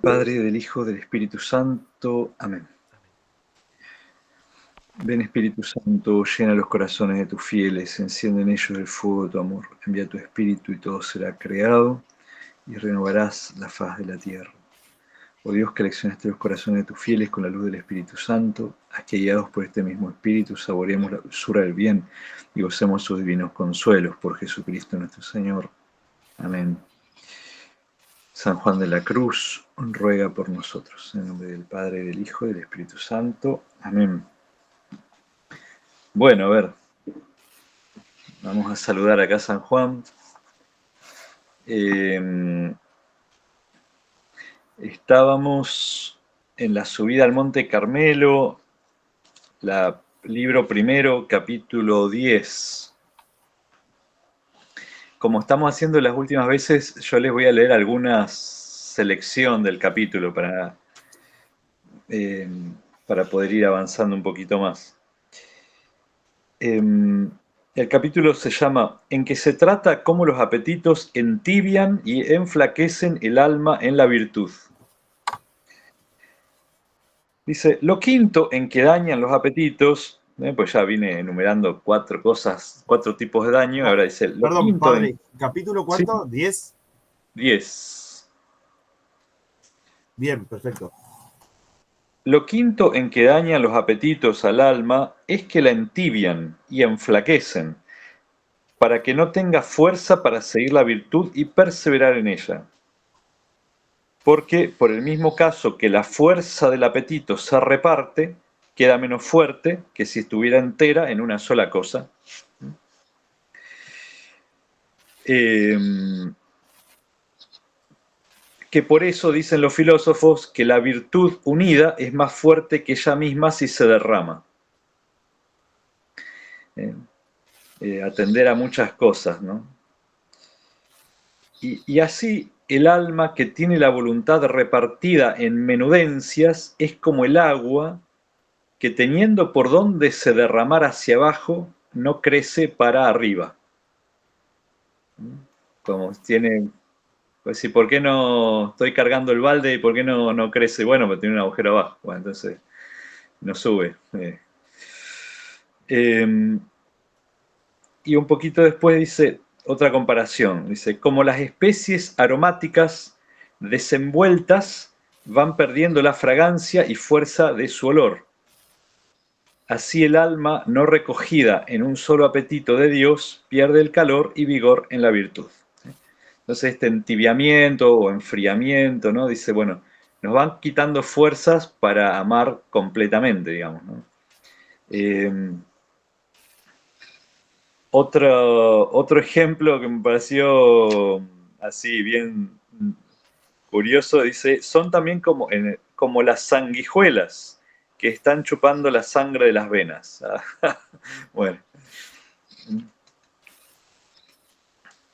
Padre, del Hijo, del Espíritu Santo. Amén. Ven Espíritu Santo, llena los corazones de tus fieles, enciende en ellos el fuego de tu amor. Envía tu Espíritu y todo será creado y renovarás la faz de la tierra. Oh Dios, que aleccionaste los corazones de tus fieles con la luz del Espíritu Santo, haz que guiados por este mismo Espíritu saboreemos la dulzura del bien y gocemos sus divinos consuelos por Jesucristo nuestro Señor. Amén. San Juan de la Cruz, ruega por nosotros. En nombre del Padre, del Hijo y del Espíritu Santo. Amén. Bueno, a ver, vamos a saludar acá a San Juan. Estábamos en la subida al Monte Carmelo, libro primero, capítulo 10. Como estamos haciendo las últimas veces, yo les voy a leer alguna selección del capítulo eh, para poder ir avanzando un poquito más. El capítulo se llama En que se trata cómo los apetitos entibian y enflaquecen el alma en la virtud. Dice, lo quinto en que dañan los apetitos, pues ya vine enumerando 4 cosas, 4 tipos de daño, No, ahora dice, lo perdón, quinto en... padre, ¿capítulo Sí, cuánto? ¿10? 10. Bien, perfecto. Lo quinto en que dañan los apetitos al alma es que la entibian y enflaquecen, para que no tenga fuerza para seguir la virtud y perseverar en ella. Porque por el mismo caso que la fuerza del apetito se reparte, queda menos fuerte que si estuviera entera en una sola cosa. Eh, que por eso dicen los filósofos que la virtud unida es más fuerte que ella misma si se derrama. Atender a muchas cosas, ¿no? Y así el alma que tiene la voluntad repartida en menudencias es como el agua que teniendo por donde se derramar hacia abajo, no crece para arriba. Como tiene, pues si ¿por qué no estoy cargando el balde y por qué no crece? Bueno, porque tiene un agujero abajo, bueno, entonces no sube. Eh, y un poquito después dice otra comparación, dice, como las especies aromáticas desenvueltas van perdiendo la fragancia y fuerza de su olor. Así el alma no recogida en un solo apetito de Dios pierde el calor y vigor en la virtud. Entonces este entibiamiento o enfriamiento, ¿no? Dice, bueno, nos van quitando fuerzas para amar completamente, digamos, ¿no? Eh, otro ejemplo que me pareció así bien curioso, dice, son también como las sanguijuelas que están chupando la sangre de las venas. Bueno.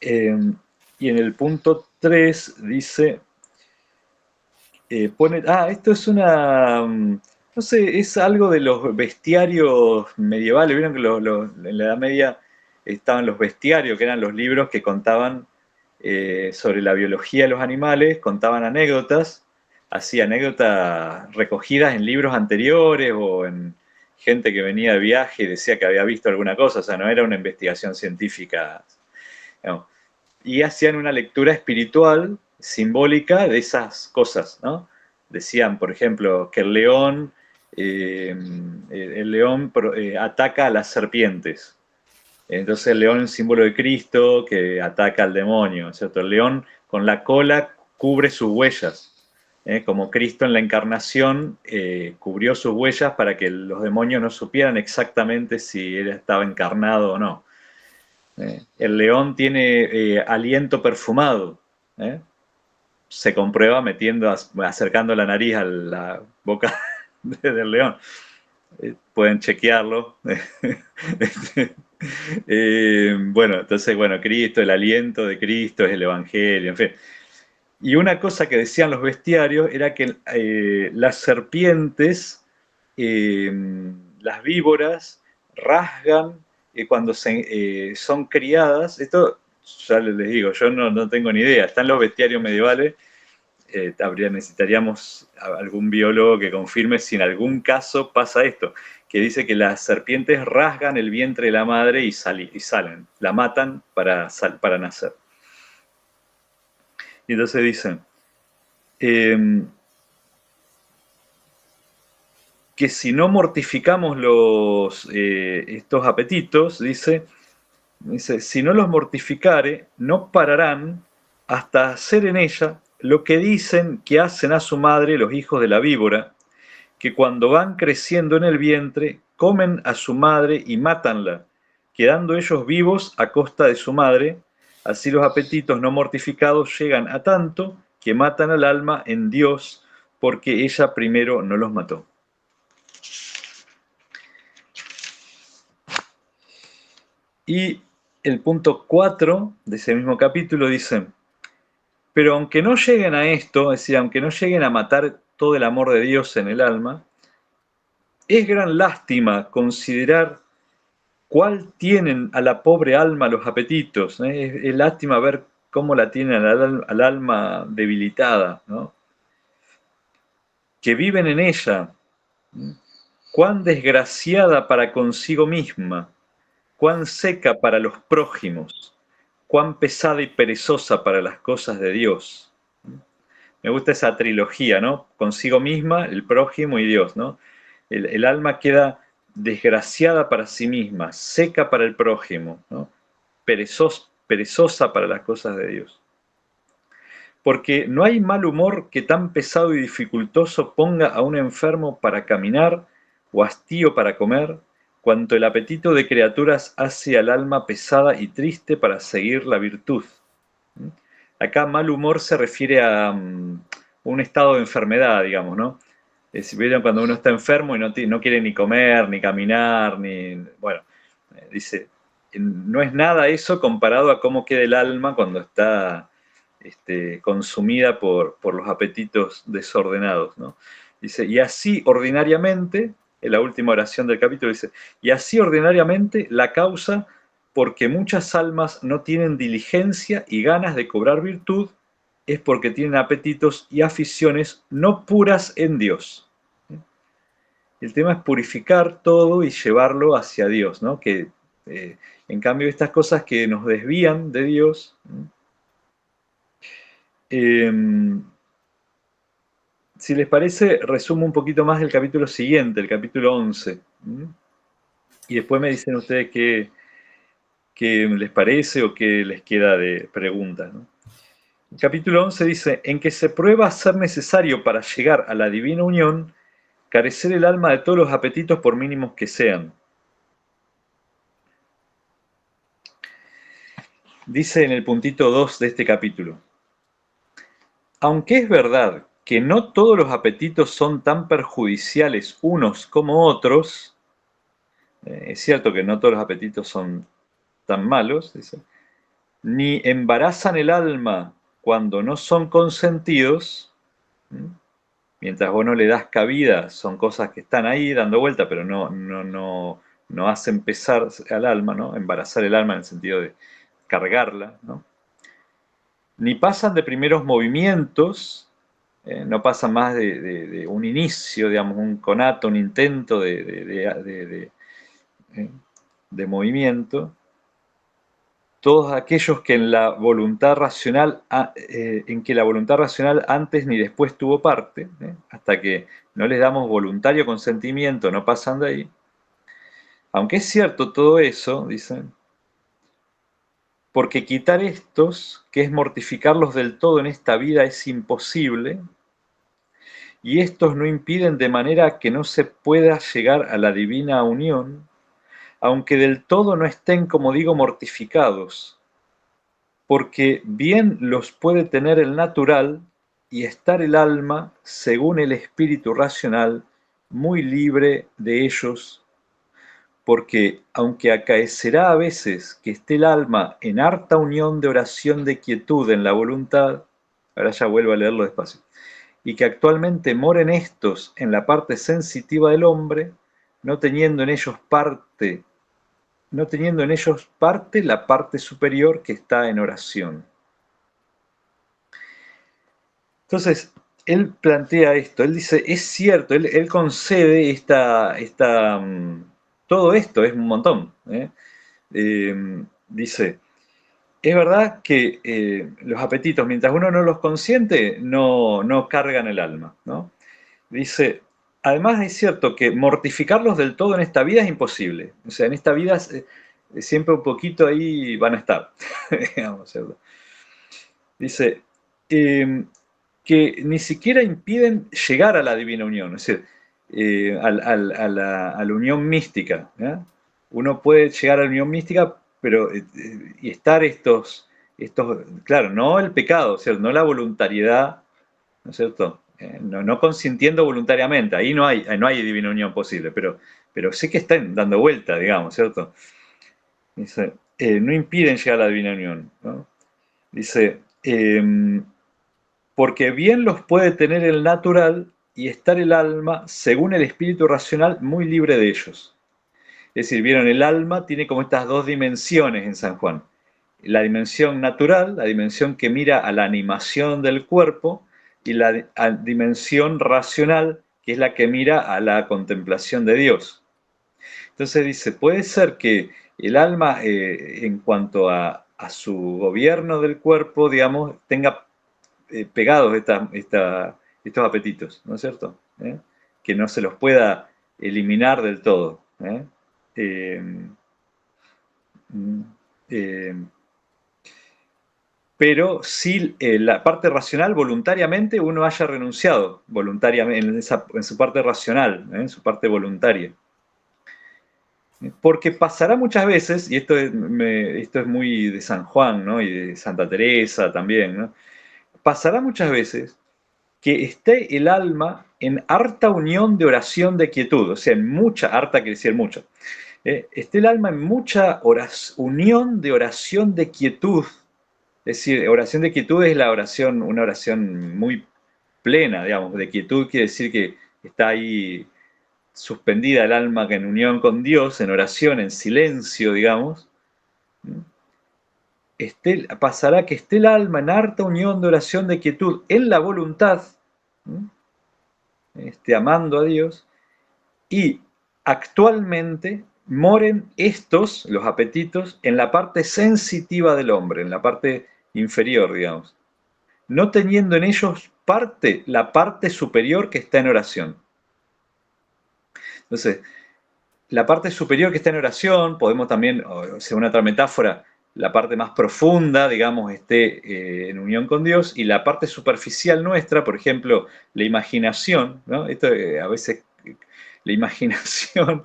Eh, y en el punto 3 dice, esto es no sé, es algo de los bestiarios medievales. Vieron que en la Edad Media estaban los bestiarios, que eran los libros que contaban sobre la biología de los animales, contaban anécdotas, así anécdotas recogidas en libros anteriores o en gente que venía de viaje y decía que había visto alguna cosa, o sea, no era una investigación científica, digamos, y hacían una lectura espiritual, simbólica de esas cosas, ¿no? Decían, por ejemplo, que eh, el león ataca a las serpientes. Entonces el león es un símbolo de Cristo que ataca al demonio, ¿cierto? El león con la cola cubre sus huellas, ¿eh? Como Cristo en la encarnación cubrió sus huellas para que los demonios no supieran exactamente si él estaba encarnado o no. El león tiene aliento perfumado. ¿Eh? Se comprueba acercando la nariz a la boca del león. Pueden chequearlo. Bueno, entonces, bueno, Cristo, el aliento de Cristo es el Evangelio, en fin. Y una cosa que decían los bestiarios era que las serpientes, eh, las víboras, rasgan cuando son criadas. Esto ya les digo, yo no tengo ni idea. Están los bestiarios medievales. necesitaríamos algún biólogo que confirme si en algún caso pasa esto, que dice que las serpientes rasgan el vientre de la madre y salen, la matan para nacer. Y entonces dicen que si no mortificamos estos apetitos, dice, si no los mortificare, no pararán hasta hacer en ella lo que dicen que hacen a su madre los hijos de la víbora, que cuando van creciendo en el vientre, comen a su madre y mátanla, quedando ellos vivos a costa de su madre. Así los apetitos no mortificados llegan a tanto que matan al alma en Dios, porque ella primero no los mató. Y el punto 4 de ese mismo capítulo dice: pero aunque no lleguen a esto, es decir, aunque no lleguen a matar todo el amor de Dios en el alma, es gran lástima considerar cuál tienen a la pobre alma los apetitos, ¿eh? Es lástima ver cómo la tienen al alma debilitada, ¿no? Que viven en ella, cuán desgraciada para consigo misma, cuán seca para los prójimos, cuán pesada y perezosa para las cosas de Dios. Me gusta esa trilogía, ¿no? Consigo misma, el prójimo y Dios, ¿no? El alma queda desgraciada para sí misma, seca para el prójimo, ¿no? Perezosa para las cosas de Dios. Porque no hay mal humor que tan pesado y dificultoso ponga a un enfermo para caminar o hastío para comer, cuanto el apetito de criaturas hace al alma pesada y triste para seguir la virtud. Acá mal humor se refiere a un estado de enfermedad, digamos, ¿no? ¿Vieron cuando uno está enfermo y no quiere ni comer, ni caminar, bueno, dice, no es nada eso comparado a cómo queda el alma cuando está consumida por los apetitos desordenados, ¿no? Dice, y así ordinariamente, en la última oración del capítulo dice, y así ordinariamente la causa porque muchas almas no tienen diligencia y ganas de cobrar virtud es porque tienen apetitos y aficiones no puras en Dios. El tema es purificar todo y llevarlo hacia Dios, ¿no? Que en cambio estas cosas que nos desvían de Dios, si les parece, resumo un poquito más el capítulo siguiente, el capítulo 11. Y después me dicen ustedes qué les parece o qué les queda de preguntas, ¿no? El capítulo 11 dice, en que se prueba ser necesario para llegar a la divina unión, carecer el alma de todos los apetitos por mínimos que sean. Dice en el puntito 2 de este capítulo, aunque es verdad que no todos los apetitos son tan perjudiciales unos como otros, es cierto que no todos los apetitos son tan malos, dice, ni embarazan el alma cuando no son consentidos, mientras vos no le das cabida, son cosas que están ahí dando vuelta, pero no hacen pesar al alma, ¿no? Embarazar el alma en el sentido de cargarla, ¿no? Ni pasan de primeros movimientos, no pasan más de un inicio, digamos, un conato, un intento de movimiento. Todos aquellos que en la voluntad racional, en que la voluntad racional antes ni después tuvo parte, hasta que no les damos voluntario consentimiento, no pasan de ahí. Aunque es cierto todo eso, dicen, porque quitar estos, que es mortificarlos del todo en esta vida, es imposible, y estos no impiden de manera que no se pueda llegar a la divina unión, aunque del todo no estén, como digo, mortificados, porque bien los puede tener el natural y estar el alma, según el espíritu racional, muy libre de ellos, porque aunque acaecerá a veces que esté el alma en harta unión de oración de quietud en la voluntad, ahora ya vuelvo a leerlo despacio, y que actualmente moren estos en la parte sensitiva del hombre, no teniendo en ellos parte la parte superior que está en oración. Entonces, él plantea esto, él dice, es cierto, él concede todo esto, es un montón. Dice, es verdad que los apetitos, mientras uno no los consiente, no cargan el alma, ¿no? Dice, además es cierto que mortificarlos del todo en esta vida es imposible. O sea, en esta vida siempre un poquito ahí van a estar. Digamos, ¿cierto? Dice, que ni siquiera impiden llegar a la divina unión, es decir, a la unión mística. Uno puede llegar a la unión mística, pero y estar claro, no el pecado, ¿cierto? No la voluntariedad, ¿no es cierto? No consintiendo voluntariamente, ahí no hay divina unión posible, pero sí que están dando vuelta, digamos, ¿cierto? Dice, no impiden llegar a la divina unión, ¿no? Dice, porque bien los puede tener el natural y estar el alma, según el espíritu racional, muy libre de ellos. Es decir, vieron, el alma tiene como estas dos dimensiones en San Juan. La dimensión natural, la dimensión que mira a la animación del cuerpo, y la dimensión racional, que es la que mira a la contemplación de Dios. Entonces dice, puede ser que el alma, en cuanto a su gobierno del cuerpo, digamos, tenga pegados estos apetitos, ¿no es cierto? Que no se los pueda eliminar del todo. Eh, mm, eh, pero si la parte racional voluntariamente uno haya renunciado voluntariamente en su parte racional, en su parte voluntaria. Porque pasará muchas veces, y esto es muy de San Juan, ¿no? Y de Santa Teresa también, ¿no? Pasará muchas veces que esté el alma en harta unión de oración de quietud, o sea, en mucha, harta quiere decir mucho, esté el alma en mucha unión de oración de quietud, es decir, oración de quietud es una oración muy plena, digamos, de quietud quiere decir que está ahí suspendida el alma en unión con Dios, en oración, en silencio, digamos. Pasará que esté el alma en harta unión de oración de quietud en la voluntad, amando a Dios, y actualmente moren los apetitos, en la parte sensitiva del hombre, en la parte inferior, digamos, no teniendo en ellos la parte superior que está en oración. Entonces, la parte superior que está en oración, podemos también, o sea, una otra metáfora, la parte más profunda, digamos, esté en unión con Dios, y la parte superficial nuestra, por ejemplo, la imaginación, ¿no? Esto a veces la imaginación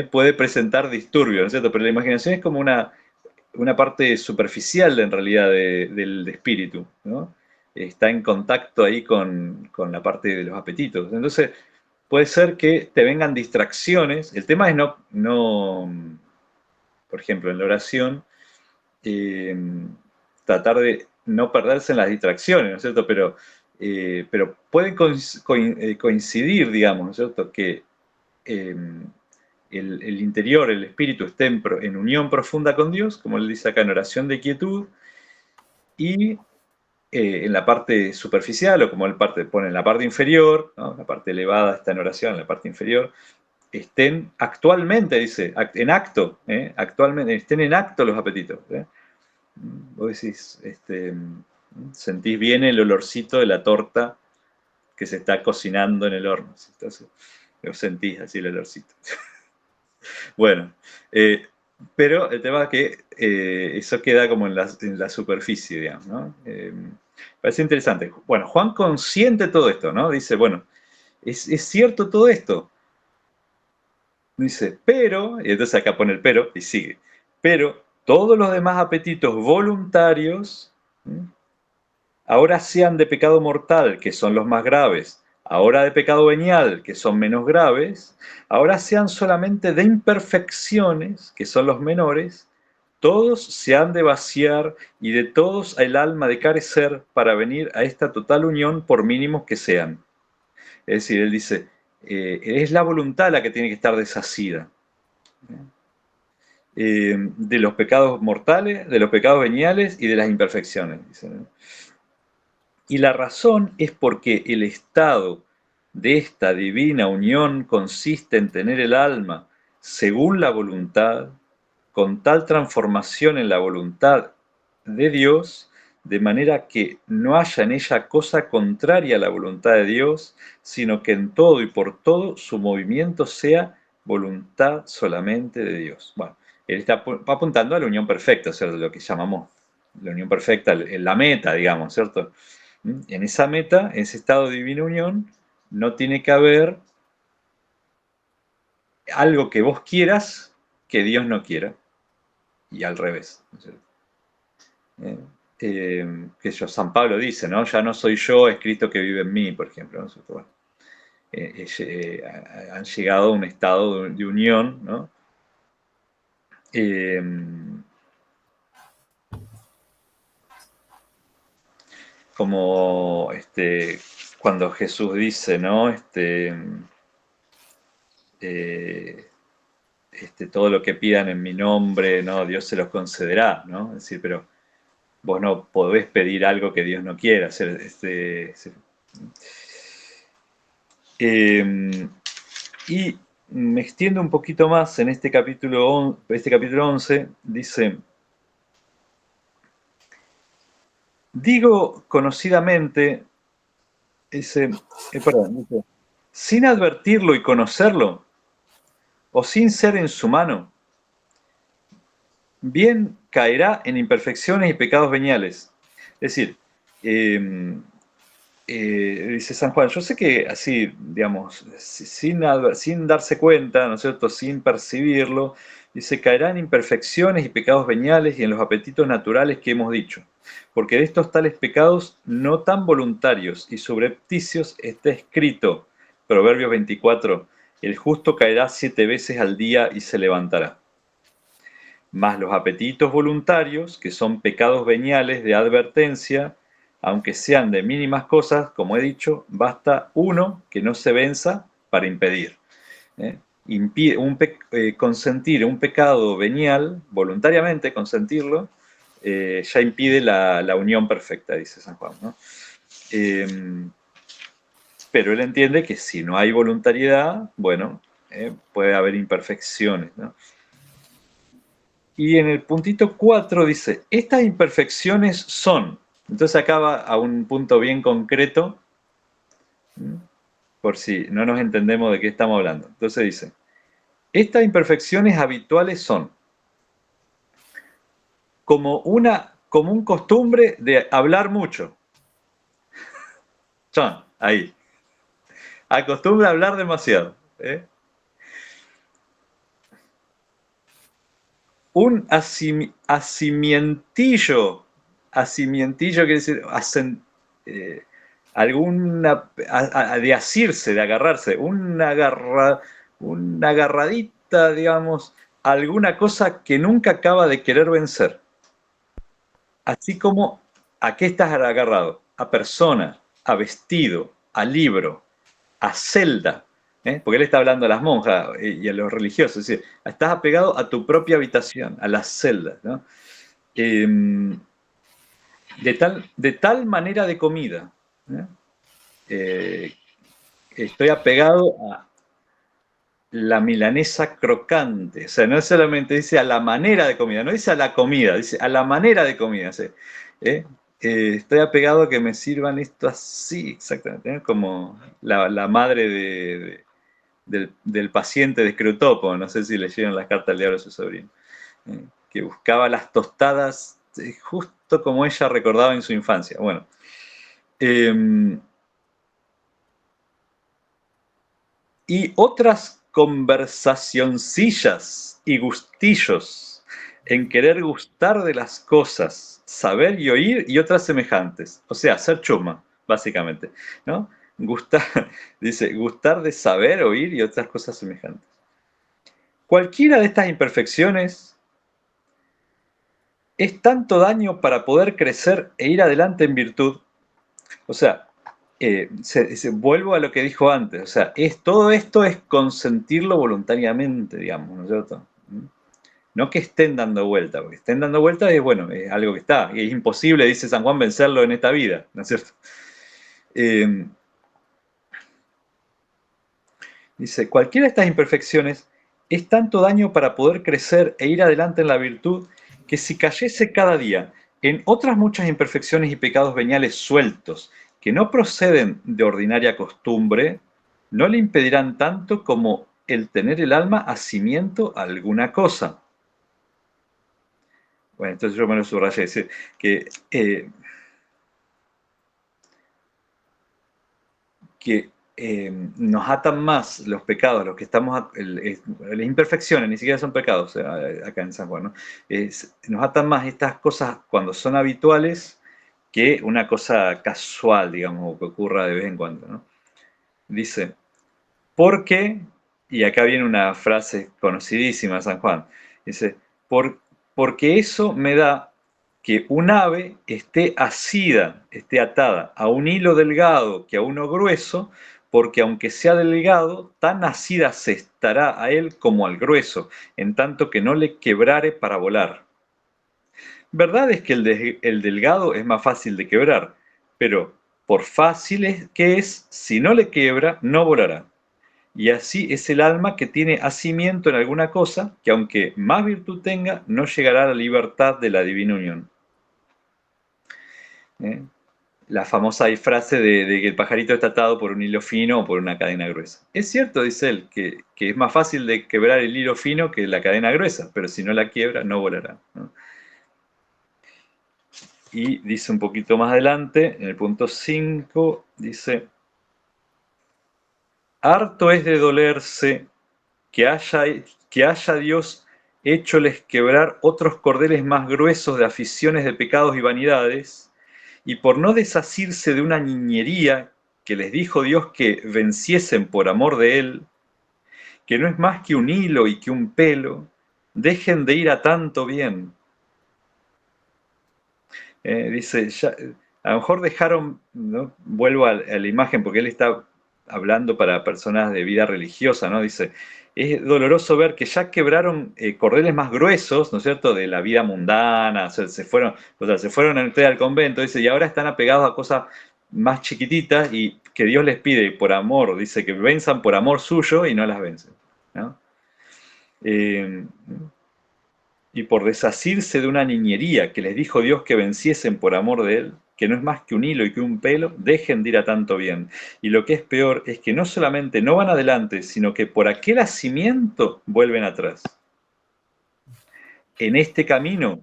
puede presentar disturbios, ¿no es cierto? Pero la imaginación es como una parte superficial en realidad del espíritu, ¿no? Está en contacto ahí con la parte de los apetitos. Entonces, puede ser que te vengan distracciones. El tema es por ejemplo, en la oración, eh, tratar de no perderse en las distracciones, ¿no es cierto? Pero pueden coincidir, digamos, ¿no es cierto? Que eh, el interior, el espíritu, esté en unión profunda con Dios, como él dice acá en oración de quietud, y en la parte superficial, o como él pone en la parte inferior, ¿no? La parte elevada está en oración, en la parte inferior, estén actualmente, dice, en acto, actualmente, estén en acto los apetitos. Vos decís, sentís bien el olorcito de la torta que se está cocinando en el horno. Entonces, lo sentís así el olorcito. Bueno, pero el tema es que eso queda como en la superficie, digamos, ¿no? Parece interesante. Bueno, Juan consiente todo esto, ¿no? Dice, bueno, es cierto todo esto. Dice, pero, y entonces acá pone el pero y sigue, pero todos los demás apetitos voluntarios, ahora sean de pecado mortal, que son los más graves, ahora de pecado venial, que son menos graves, ahora sean solamente de imperfecciones, que son los menores, todos se han de vaciar y de todos el alma de carecer para venir a esta total unión por mínimos que sean. Es decir, él dice, es la voluntad la que tiene que estar desasida. De los pecados mortales, de los pecados veniales y de las imperfecciones. Dice, ¿no? Y la razón es porque el estado de esta divina unión consiste en tener el alma según la voluntad, con tal transformación en la voluntad de Dios, de manera que no haya en ella cosa contraria a la voluntad de Dios, sino que en todo y por todo su movimiento sea voluntad solamente de Dios. Bueno, él está apuntando a la unión perfecta, o sea, lo que llamamos la unión perfecta, en la meta, digamos, ¿cierto? En esa meta, en ese estado de divina unión, no tiene que haber algo que vos quieras que Dios no quiera, y al revés, ¿no es cierto? Que yo, San Pablo dice, ¿no? Ya no soy yo, es Cristo que vive en mí, por ejemplo, ¿no es cierto? Bueno, han llegado a un estado de unión, ¿no? Eh, como cuando Jesús dice, ¿no? Eh, todo lo que pidan en mi nombre, ¿no? Dios se los concederá, ¿no? Es decir, pero vos no podés pedir algo que Dios no quiera. Y me extiendo un poquito más en este capítulo 11, dice, digo conocidamente, dice, sin advertirlo y conocerlo, o sin ser en su mano, bien caerá en imperfecciones y pecados veniales. Es decir, dice San Juan, yo sé que así, digamos, sin darse cuenta, ¿no es cierto?, sin percibirlo, dice, caerá en imperfecciones y pecados veniales y en los apetitos naturales que hemos dicho. Porque de estos tales pecados no tan voluntarios y subrepticios está escrito, Proverbios 24, el justo caerá 7 veces al día y se levantará. Más los apetitos voluntarios, que son pecados veniales de advertencia, aunque sean de mínimas cosas, como he dicho, basta uno que no se venza para impedir. ¿eh? Consentir un pecado venial, voluntariamente consentirlo, ya impide la unión perfecta, dice San Juan, ¿no? Pero él entiende que si no hay voluntariedad, bueno, puede haber imperfecciones, ¿no? Y en el puntito 4 dice, estas imperfecciones son, entonces acaba a un punto bien concreto, por si no nos entendemos de qué estamos hablando. Entonces dice, estas imperfecciones habituales son como un costumbre de hablar mucho. Son, ahí. Acostumbra a hablar demasiado. Un asimientillo quiere decir eh, de asirse, de agarrarse, una agarradita, digamos, alguna cosa que nunca acaba de querer vencer. Así como, ¿a qué estás agarrado? A persona, a vestido, a libro, a celda, porque él está hablando a las monjas y a los religiosos, es decir, estás apegado a tu propia habitación, a las celdas, ¿no? De tal manera de comida. ¿eh? Eh, Estoy apegado a la milanesa crocante, o sea, no solamente dice a la manera de comida, no dice a la comida, dice a la manera de comida. ¿sí? ¿Eh? Estoy apegado a que me sirvan esto así, exactamente, como la madre del paciente de Scrutopo, no sé si leyeron las cartas del diablo de su sobrino, que buscaba las tostadas justo como ella recordaba en su infancia. Bueno, y otras conversacioncillas y gustillos en querer gustar de las cosas, saber y oír y otras semejantes. O sea, ser chuma, básicamente, ¿no? Gustar, dice, gustar de saber, oír y otras cosas semejantes. Cualquiera de estas imperfecciones es tanto daño para poder crecer e ir adelante en virtud. O sea, vuelvo a lo que dijo antes, o sea, todo esto es consentirlo voluntariamente, digamos, ¿no es cierto? No que estén dando vuelta, porque estén dando vuelta es, bueno, es algo que está, y es imposible, dice San Juan, vencerlo en esta vida, ¿no es cierto? Eh, Dice, cualquiera de estas imperfecciones es tanto daño para poder crecer e ir adelante en la virtud que si cayese cada día en otras muchas imperfecciones y pecados veniales sueltos que no proceden de ordinaria costumbre, no le impedirán tanto como el tener el alma hacimiento a alguna cosa. Bueno, entonces yo me lo subrayé, es decir, que nos atan más los pecados, los que estamos, las imperfecciones, ni siquiera son pecados acá en San Juan, ¿no? Nos atan más estas cosas cuando son habituales que una cosa casual, digamos, o que ocurra de vez en cuando, ¿no? Dice, porque, y acá viene una frase conocidísima de San Juan, dice, porque eso me da que un ave esté asida, esté atada a un hilo delgado que a uno grueso, porque aunque sea delgado, tan asida se estará a él como al grueso, en tanto que no le quebrare para volar. Verdad es que el delgado es más fácil de quebrar, pero por fácil que es, si no le quiebra, no volará. Y así es el alma que tiene asimiento en alguna cosa, que aunque más virtud tenga, no llegará a la libertad de la divina unión. ¿Eh? La famosa frase de que el pajarito está atado por un hilo fino o por una cadena gruesa. Es cierto, dice él, que es más fácil de quebrar el hilo fino que la cadena gruesa, pero si no la quiebra, no volará, ¿no? Y dice un poquito más adelante, en el punto 5, dice, harto es de dolerse que haya Dios hécholes quebrar otros cordeles más gruesos de aficiones de pecados y vanidades, y por no desasirse de una niñería que les dijo Dios que venciesen por amor de Él, que no es más que un hilo y que un pelo, dejen de ir a tanto bien. Dice, a lo mejor dejaron, ¿no? Vuelvo a la imagen porque él está hablando para personas de vida religiosa, ¿no? Dice, es doloroso ver que ya quebraron cordeles más gruesos, ¿no es cierto?, de la vida mundana, o sea, se fueron a entrar al convento, dice, y ahora están apegados a cosas más chiquititas y que Dios les pide por amor, dice, que venzan por amor suyo y no las vencen, ¿no? Eh, y por desasirse de una niñería que les dijo Dios que venciesen por amor de Él, que no es más que un hilo y que un pelo, dejen de ir a tanto bien. Y lo que es peor es que no solamente no van adelante, sino que por aquel hacimiento vuelven atrás. En este camino,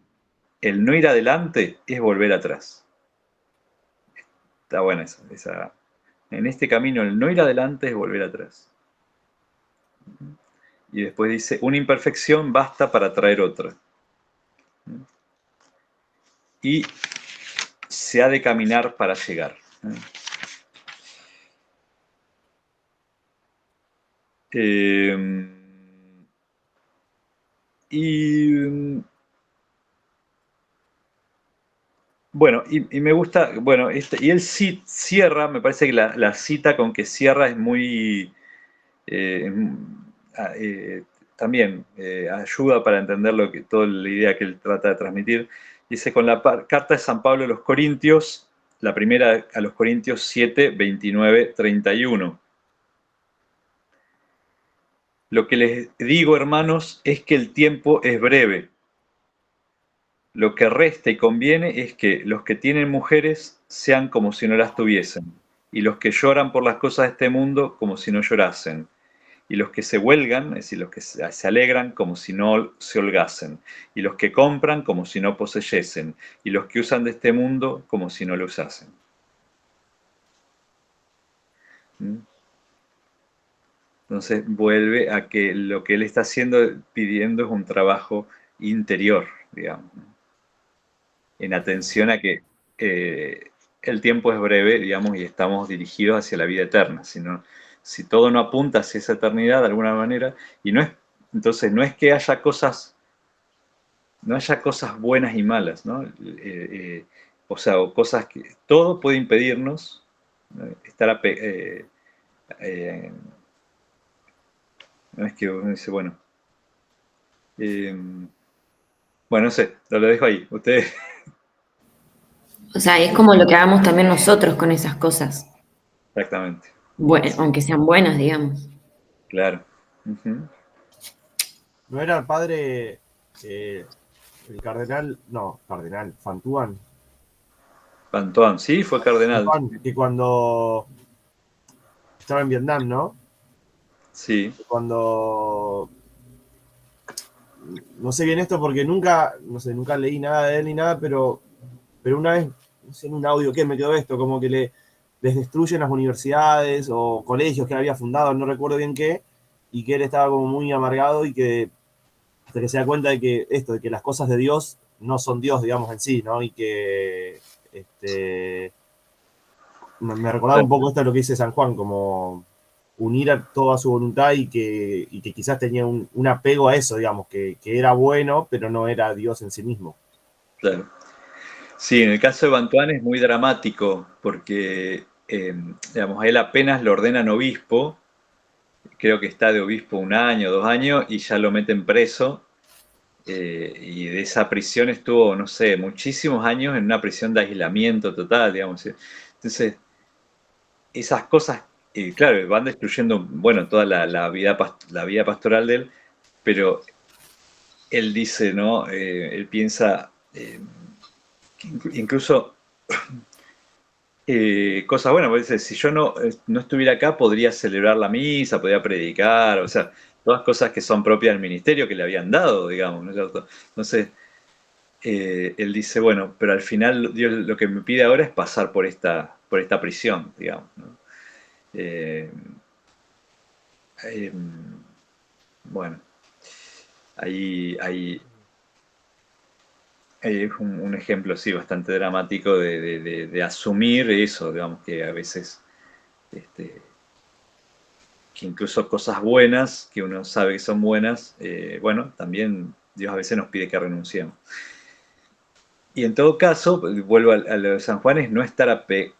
el no ir adelante es volver atrás. Está buena esa. En este camino, el no ir adelante es volver atrás. Y después dice, una imperfección basta para traer otra. Y se ha de caminar para llegar. Eh, y bueno, y me gusta, bueno, y él sí cierra, me parece que la cita con que cierra es muy, eh, ah, también ayuda para entender toda la idea que él trata de transmitir. Dice, con la carta de San Pablo a los Corintios, la primera a los Corintios 7, 29, 31. Lo que les digo, hermanos, es que el tiempo es breve. Lo que resta y conviene es que los que tienen mujeres sean como si no las tuviesen, y los que lloran por las cosas de este mundo como si no llorasen, y los que se huelgan, es decir, los que se alegran como si no se holgasen, y los que compran como si no poseyesen, y los que usan de este mundo como si no lo usasen. ¿Mm? Entonces vuelve a que lo que él está haciendo, pidiendo es un trabajo interior, digamos, ¿no? En atención a que eh, el tiempo es breve, digamos, y estamos dirigidos hacia la vida eterna. Si todo no apunta hacia esa eternidad de alguna manera, y no es, entonces no es que haya cosas, no haya cosas buenas y malas, ¿no? O sea, o cosas que todo puede impedirnos, ¿no? No es que uno dice, bueno, eh, Bueno, no sé, lo dejo ahí. Ustedes, O sea, es como lo que hagamos también nosotros con esas cosas. exactamente. Bueno, Sí, aunque sean buenas, digamos. claro. Ujú. ¿No era el padre, el cardenal, no, cardenal, Fantuán? Antoine, sí, fue cardenal. Fantuán, que cuando estaba en Vietnam, ¿no? Sí, Cuando, no sé bien esto porque nunca, no sé, nunca leí nada de él ni nada, pero una vez, no sé, en un audio que me quedó esto, como que les destruyen las universidades o colegios que él había fundado, no recuerdo bien qué, y que él estaba como muy amargado y que hasta que se da cuenta de que esto, de que las cosas de Dios no son Dios, digamos, en sí, ¿no? Y que me recordaba un claro, poco esto de lo que dice San Juan, como unir a toda su voluntad y que quizás tenía un apego a eso, digamos, que era bueno, pero no era Dios en sí mismo. claro. Sí, en el caso de Bantuán es muy dramático porque, digamos, a él apenas lo ordenan obispo, creo que está de obispo un año, 2 años, y ya lo meten preso. Y de esa prisión estuvo, no sé, muchísimos años en una prisión de aislamiento total, digamos. Entonces, esas cosas, claro, van destruyendo, bueno, toda la vida pastoral de él, pero él dice, ¿no? Él piensa, que incluso cosas buenas, porque dice, si yo no estuviera acá, podría celebrar la misa, podría predicar, o sea, todas cosas que son propias del ministerio que le habían dado, digamos, ¿no es cierto? Entonces, él dice, bueno, pero al final Dios lo que me pide ahora es pasar por esta prisión, digamos, ¿no? Eh, eh, bueno, ahí es un ejemplo, sí, bastante dramático de asumir eso, digamos, que a veces, este, que incluso cosas buenas, que uno sabe que son buenas, bueno, también Dios a veces nos pide que renunciemos. Y en todo caso, vuelvo a lo de San Juan, es no estar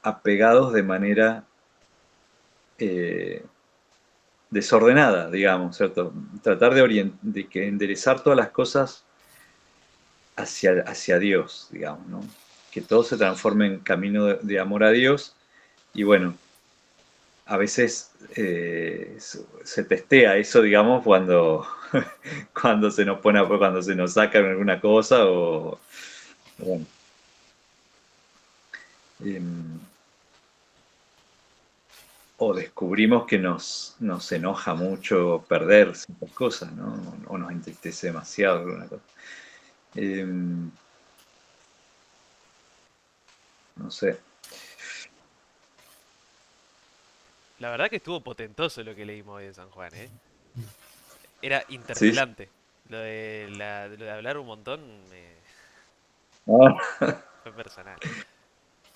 apegados de manera eh, desordenada, digamos, ¿cierto? Tratar de que enderezar todas las cosas hacia Dios, digamos, ¿no? Que todo se transforme en camino de amor a Dios. Y bueno, a veces se testea eso, digamos, cuando se nos pone, cuando se nos saca alguna cosa o, bueno, em, o descubrimos que nos enoja mucho perder ciertas cosas, ¿no? O nos entristece demasiado alguna cosa. Em, no sé. La verdad que estuvo potentoso lo que leímos hoy de San Juan, ¿eh? Era Sí. interpelante. Lo de hablar un montón Ah, fue personal.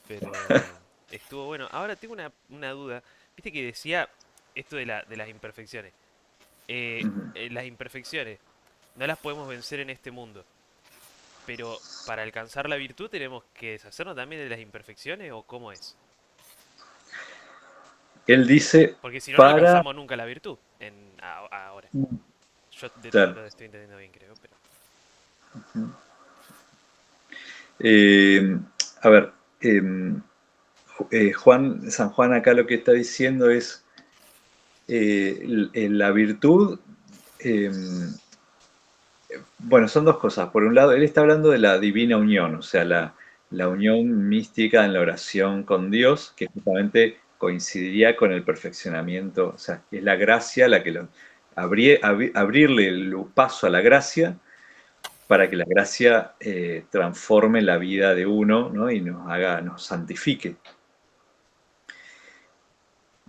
Pero estuvo bueno. Ahora tengo una duda. Viste que decía esto de las imperfecciones. ujú. Las imperfecciones no las podemos vencer en este mundo. Pero para alcanzar la virtud tenemos que deshacernos también de las imperfecciones o cómo es. Él dice Porque si no, no para... alcanzamos nunca la virtud ahora. Yo Claro. lo estoy entendiendo bien, creo, pero... Eh, a ver, San Juan acá lo que está diciendo es la virtud, eh, bueno, son dos cosas. Por un lado, él está hablando de la divina unión, o sea, la unión mística en la oración con Dios, que justamente coincidiría con el perfeccionamiento, o sea, es la gracia la que abrirle el paso a la gracia para que la gracia transforme la vida de uno, ¿no? Y nos santifique.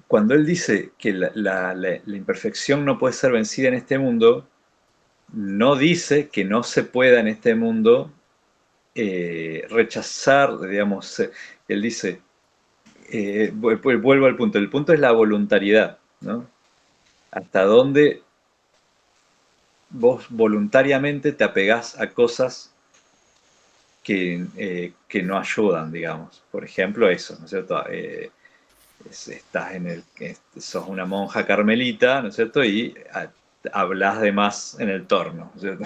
Cuando él dice que la imperfección no puede ser vencida en este mundo, no dice que no se pueda en este mundo rechazar, digamos, él dice, vuelvo al punto, el punto es la voluntariedad, ¿no? Hasta dónde vos voluntariamente te apegás a cosas que no ayudan, digamos. Por ejemplo, eso, ¿no es cierto? Estás sos una monja carmelita, ¿no es cierto? Y hablas de más en el torno, ¿no es cierto?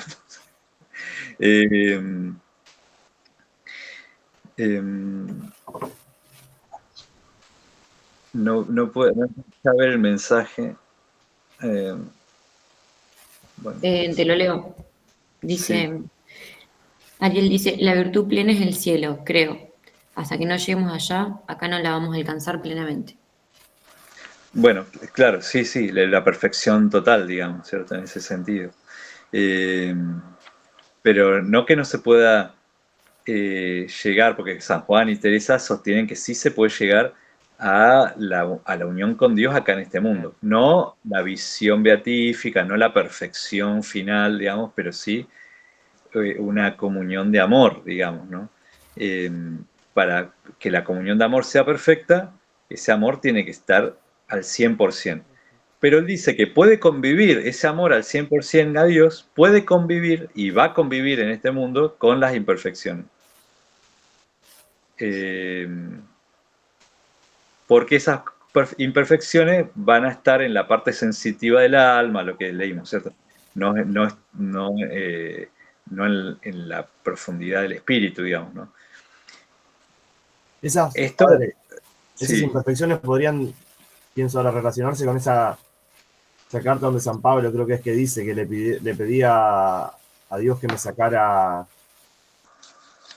Eh, em, no puedo no alcanzo a ver el mensaje. Bueno, Te lo leo. sí. Dice, Ariel dice, la virtud plena es el cielo, creo. Hasta que no lleguemos allá, acá no la vamos a alcanzar plenamente. Bueno, claro, sí, sí, la perfección total, digamos, ¿cierto? En ese sentido. Eh, pero no que no se pueda llegar, porque San Juan y Teresa sostienen que sí se puede llegar a la unión con Dios acá en este Claro. mundo. No la visión beatífica, no la perfección final, digamos, pero sí una comunión de amor, digamos, ¿no? Eh, para que la comunión de amor sea perfecta, ese amor tiene que estar al 100%. Pero él dice que puede convivir ese amor al 100% a Dios, puede convivir y va a convivir en este mundo con las imperfecciones. Eh, porque esas imperfecciones van a estar en la parte sensitiva del alma, lo que leímos, ¿cierto? No en la profundidad del espíritu, digamos, ¿no? Esas, Esto, padre, esas sí, imperfecciones podrían, pienso ahora, relacionarse con esa carta donde San Pablo creo que es que dice que le pedía a Dios que me sacara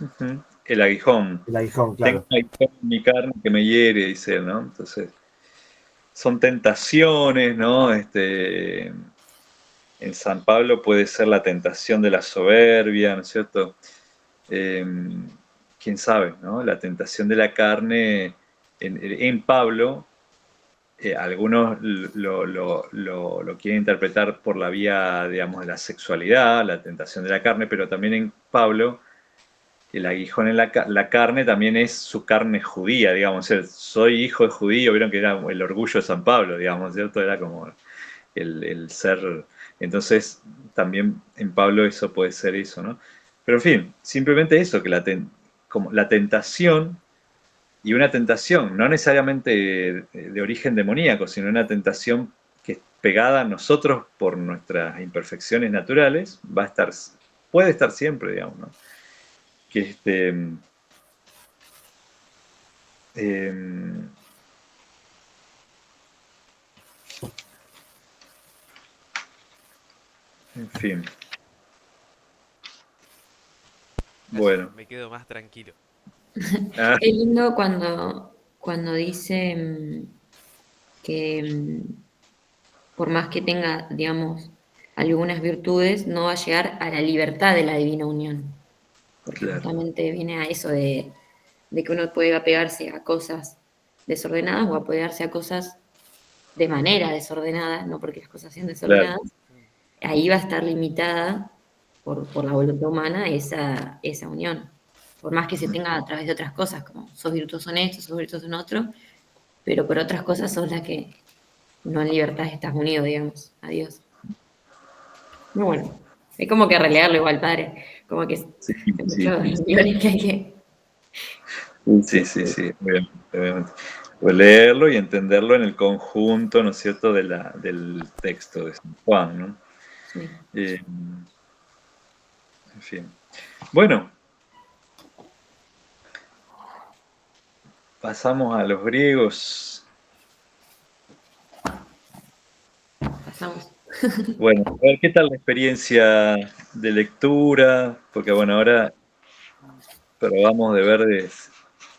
ujú, el aguijón. el aguijón, Tengo claro. un aguijón en mi carne que me hiere, dice él, ¿no? Entonces, son tentaciones, ¿no? En San Pablo puede ser la tentación de la soberbia, ¿no es cierto? Eh, quién sabe, ¿no? La tentación de la carne en Pablo, algunos lo quieren interpretar por la vía, digamos, de la sexualidad, la tentación de la carne, pero también en Pablo el aguijón en la carne también es su carne judía, digamos, soy hijo de judío, vieron que era el orgullo de San Pablo, digamos, ¿cierto? Era como el ser, entonces también en Pablo eso puede ser eso, ¿no? Pero en fin, simplemente eso, que como la tentación, y una tentación no necesariamente de origen demoníaco, sino una tentación que es pegada a nosotros por nuestras imperfecciones naturales, va a estar, puede estar siempre, digamos, ¿no? Que eh, en fin, Gracias, bueno. me quedo más tranquilo. Ah, Es lindo cuando dice que por más que tenga, digamos, algunas virtudes, no va a llegar a la libertad de la divina unión, porque claro, justamente viene a eso de que uno puede apegarse a cosas desordenadas o apegarse a cosas de manera desordenada, no porque las cosas sean claro, desordenadas, ahí va a estar limitada por la voluntad humana esa unión. Por más que se tenga a través de otras cosas, como sos virtuoso en esto, sos virtuoso en otro, pero por otras cosas son las que no en libertad estás unido, digamos, a Dios. Muy bueno. Es como que relegarlo igual, padre. Como que sí, hay sí, muchos sí, guiones que hay que. sí, sí, sí, obviamente, obviamente. Pues leerlo y entenderlo en el conjunto, ¿no es cierto?, del texto de San Juan, ¿no? Sí. Eh, en fin. Bueno, pasamos a los griegos. Pasamos. Bueno, a ver, ¿qué tal la experiencia de lectura? Porque bueno, ahora probamos de ver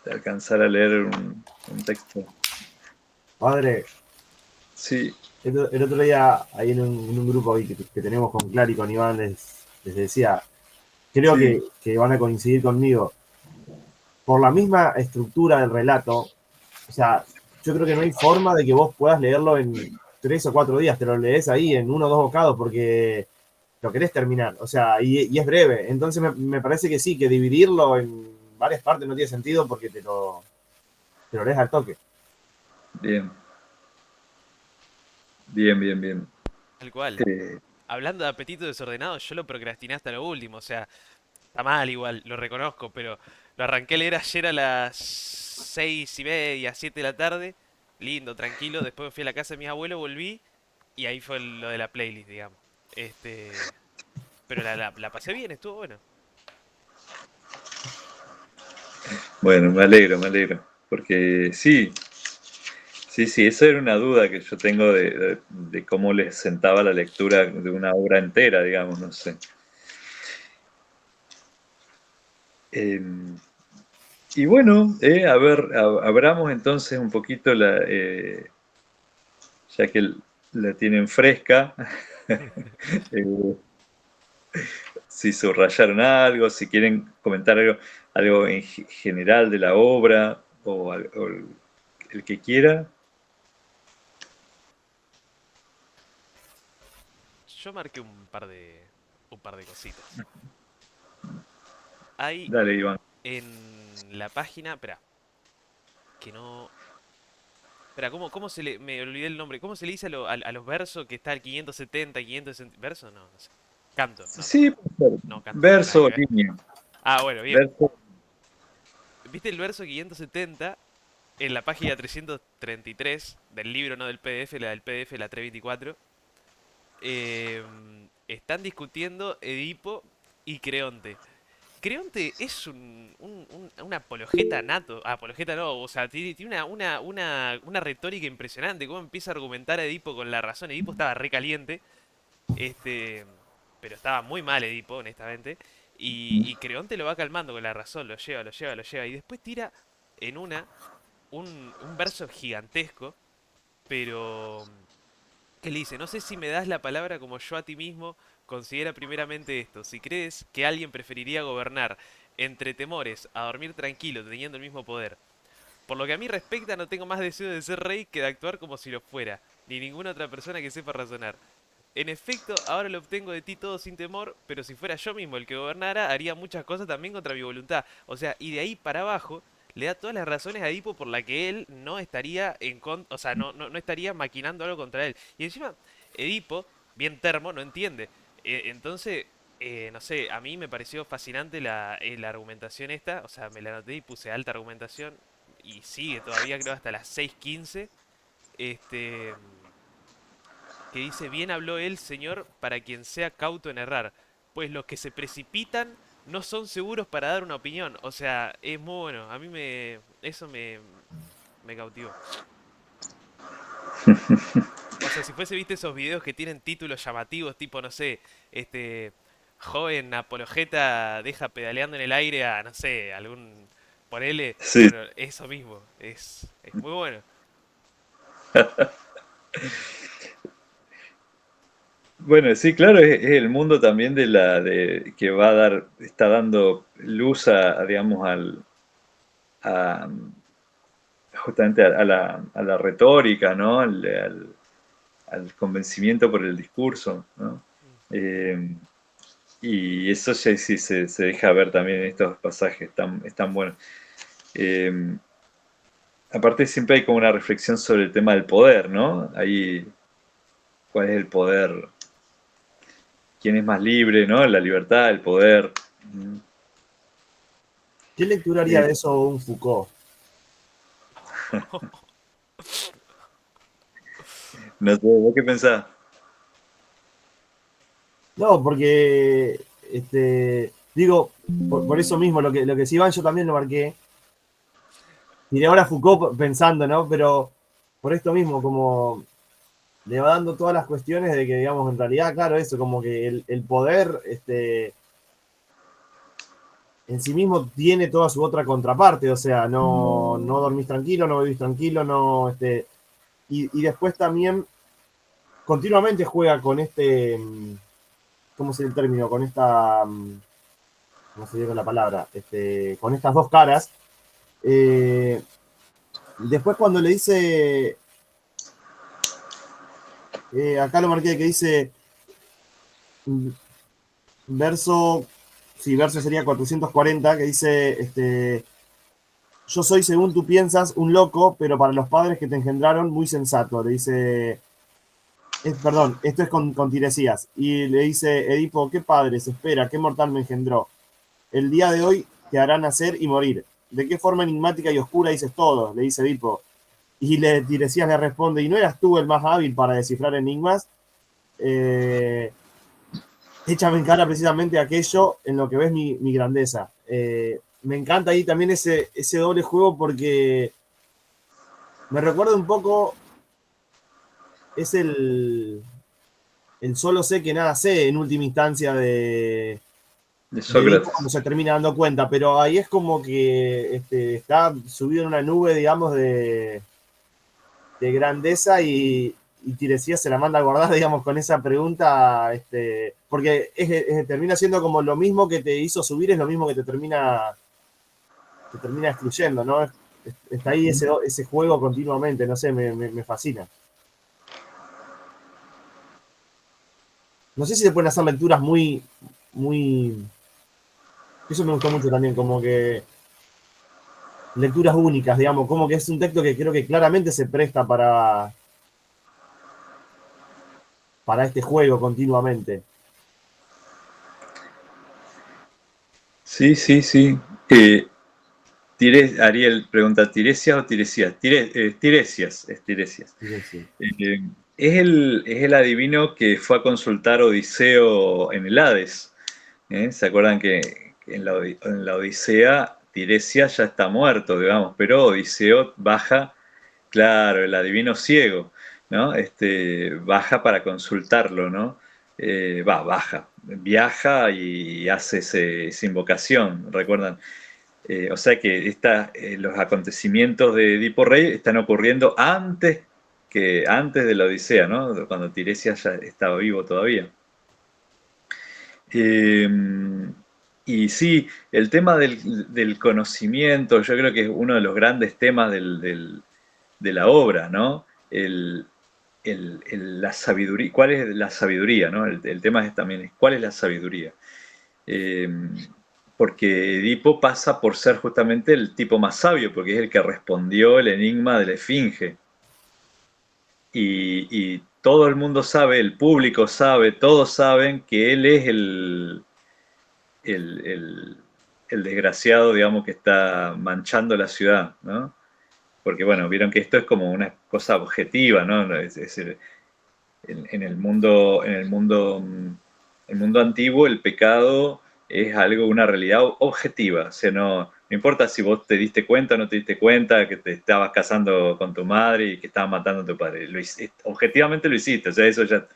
de alcanzar a leer un texto. Padre, Sí, el otro día ahí en un grupo ahí que tenemos con Clary y con Iván les decía, creo sí, que van a coincidir conmigo, por la misma estructura del relato, o sea, yo creo que no hay forma de que vos puedas leerlo en 3 o 4 días, te lo lees ahí en 1 o 2 bocados porque lo querés terminar, o sea, y es breve. Entonces me parece que sí, que dividirlo en varias partes no tiene sentido porque te lo lees al toque. bien, bien, bien, bien. Tal cual. Eh, Hablando de apetito desordenado, yo lo procrastiné hasta lo último, o sea, está mal igual, lo reconozco, pero lo arranqué a leer ayer a las 6:30, 7 de la tarde, lindo, tranquilo, después me fui a la casa de mis abuelos, volví, y ahí fue lo de la playlist, digamos. Este, pero la pasé bien, estuvo bueno. Bueno, me alegro, porque sí, sí, esa era una duda que yo tengo de cómo les sentaba la lectura de una obra entera, digamos, no sé. Eh, y bueno, a ver, abramos entonces un poquito ya que la tienen fresca, eh, si subrayaron algo, si quieren comentar algo en general de la obra, o el que quiera. Yo marqué un par de cositas. Hay Dale, Iván. en la página, espera, que no, espera, ¿cómo se le, me olvidé el nombre, ¿cómo se le dice a los versos que está el 570, 560, verso? No, no sé. Canto, no, Sí, tampoco. puede ser. No, canto no, nada Verso que o ver. línea. Ah, bueno, bien. Verso. ¿Viste el verso 570 en la página 333 del libro, no del PDF, la del PDF, la 324? Están discutiendo Edipo y Creonte. Creonte es un apologeta nato. Apologeta no, o sea, tiene una retórica impresionante. Cómo empieza a argumentar a Edipo con la razón. Edipo estaba re caliente, este, pero estaba muy mal Edipo, honestamente. Y Creonte lo va calmando con la razón, lo lleva, lo lleva, lo lleva. Y después tira en un verso gigantesco, pero que le dice, no sé si me das la palabra como yo a ti mismo, considera primeramente esto, si crees que alguien preferiría gobernar entre temores a dormir tranquilo teniendo el mismo poder. Por lo que a mí respecta, no tengo más deseo de ser rey que de actuar como si lo fuera, ni ninguna otra persona que sepa razonar. En efecto, ahora lo obtengo de ti todo sin temor, pero si fuera yo mismo el que gobernara, haría muchas cosas también contra mi voluntad. O sea, y de ahí para abajo, le da todas las razones a Edipo por la que él no estaría o sea, no estaría maquinando algo contra él. Y encima, Edipo, bien termo, no entiende. Entonces, no sé, a mí me pareció fascinante la argumentación esta. O sea, me la anoté y puse alta argumentación. Y sigue todavía, creo, hasta las 6:15. Este que dice, bien habló él, Señor, para quien sea cauto en errar, pues los que se precipitan no son seguros para dar una opinión. O sea, es muy bueno. A mí eso me cautivó. O sea, si fuese, viste esos videos que tienen títulos llamativos, tipo, no sé, este, joven apologeta deja pedaleando en el aire a, no sé, algún, ponele, Sí, bueno, eso mismo, es muy bueno. bueno, sí, claro, es el mundo también que va a está dando luz digamos, a, justamente a la retórica, ¿no? Al convencimiento por el discurso, ¿no? Eh, y eso ya sí se deja ver también en estos pasajes, están buenos. Eh, Aparte siempre hay como una reflexión sobre el tema del poder, ¿no? Ahí, ¿cuál es el poder? ¿Quién es más libre, ¿no? La libertad, el poder. ¿Qué lectura haría Eh, de eso un Foucault? no sé, ¿vos qué pensás? No, porque, digo, por eso mismo, lo que sí van, yo también lo marqué. Y ahora Foucault pensando, ¿no? Pero por esto mismo, como le va dando todas las cuestiones de que, digamos, en realidad, claro, eso, como que el poder, en sí mismo tiene toda su otra contraparte, o sea, no dormís tranquilo, no vivís tranquilo, no, y después también continuamente juega con ¿cómo sería el término? Con esta, ¿cómo se dice la palabra? Con estas dos caras. Eh, Después cuando le dice, acá lo marqué, que dice, mm, verso, sí, verso sería 440, que dice, yo soy, según tú piensas, un loco, pero para los padres que te engendraron, muy sensato. Le dice, perdón, esto es con Tiresias. Y le dice, Edipo, ¿qué padres? Espera, ¿qué mortal me engendró? El día de hoy te hará nacer y morir. ¿De qué forma enigmática y oscura dices todo? Le dice Edipo. Y Tiresias le responde, ¿y no eras tú el más hábil para descifrar enigmas? Échame en cara precisamente aquello en lo que ves mi grandeza. me encanta ahí también ese doble juego porque me recuerda un poco, es el solo sé que nada sé en última instancia De de Edipo Sócrates. cuando se termina dando cuenta, pero ahí es como que está subido en una nube, digamos, de grandeza y Tiresias se la manda a guardar, digamos, con esa pregunta, porque termina siendo como lo mismo que te hizo subir, es lo mismo que te termina excluyendo, ¿no? Está ahí ese juego continuamente, no sé, me fascina. No sé si se pueden hacer lecturas muy. Eso me gustó mucho también, como que lecturas únicas, digamos, como que es un texto que creo que claramente se presta para este juego continuamente. Sí, sí, sí. Ariel pregunta, ¿Tiresias o Tiresias? Tiresias, es Tiresias. Sí. Eh, es el adivino que fue a consultar a Odiseo en el Hades. ¿Se acuerdan que en la Odisea Tiresias ya está muerto, digamos, pero Odiseo baja, claro, el adivino ciego, ¿no? Baja para consultarlo, ¿no? Baja, viaja y hace esa invocación, ¿recuerdan? O sea que los acontecimientos de Edipo Rey están ocurriendo antes de la Odisea, ¿no? Cuando Tiresias ya estaba vivo todavía. Eh, y sí, el tema del conocimiento, yo creo que es uno de los grandes temas de la obra, ¿no? La sabiduría, ¿cuál es la sabiduría, ¿no? El tema también es cuál es la sabiduría. Eh, Porque Edipo pasa por ser justamente el tipo más sabio, porque es el que respondió el enigma de la Esfinge. Y todo el mundo sabe, el público sabe, todos saben que él es el, el- el desgraciado, digamos, que está manchando la ciudad, ¿no? Porque, bueno, vieron que esto es como una cosa objetiva, ¿no? Es decir, en el mundo antiguo el pecado es algo, una realidad objetiva, o sea, no importa si vos te diste cuenta o no te diste cuenta que te estabas casando con tu madre y que estabas matando a tu padre, objetivamente lo hiciste, o sea, eso ya,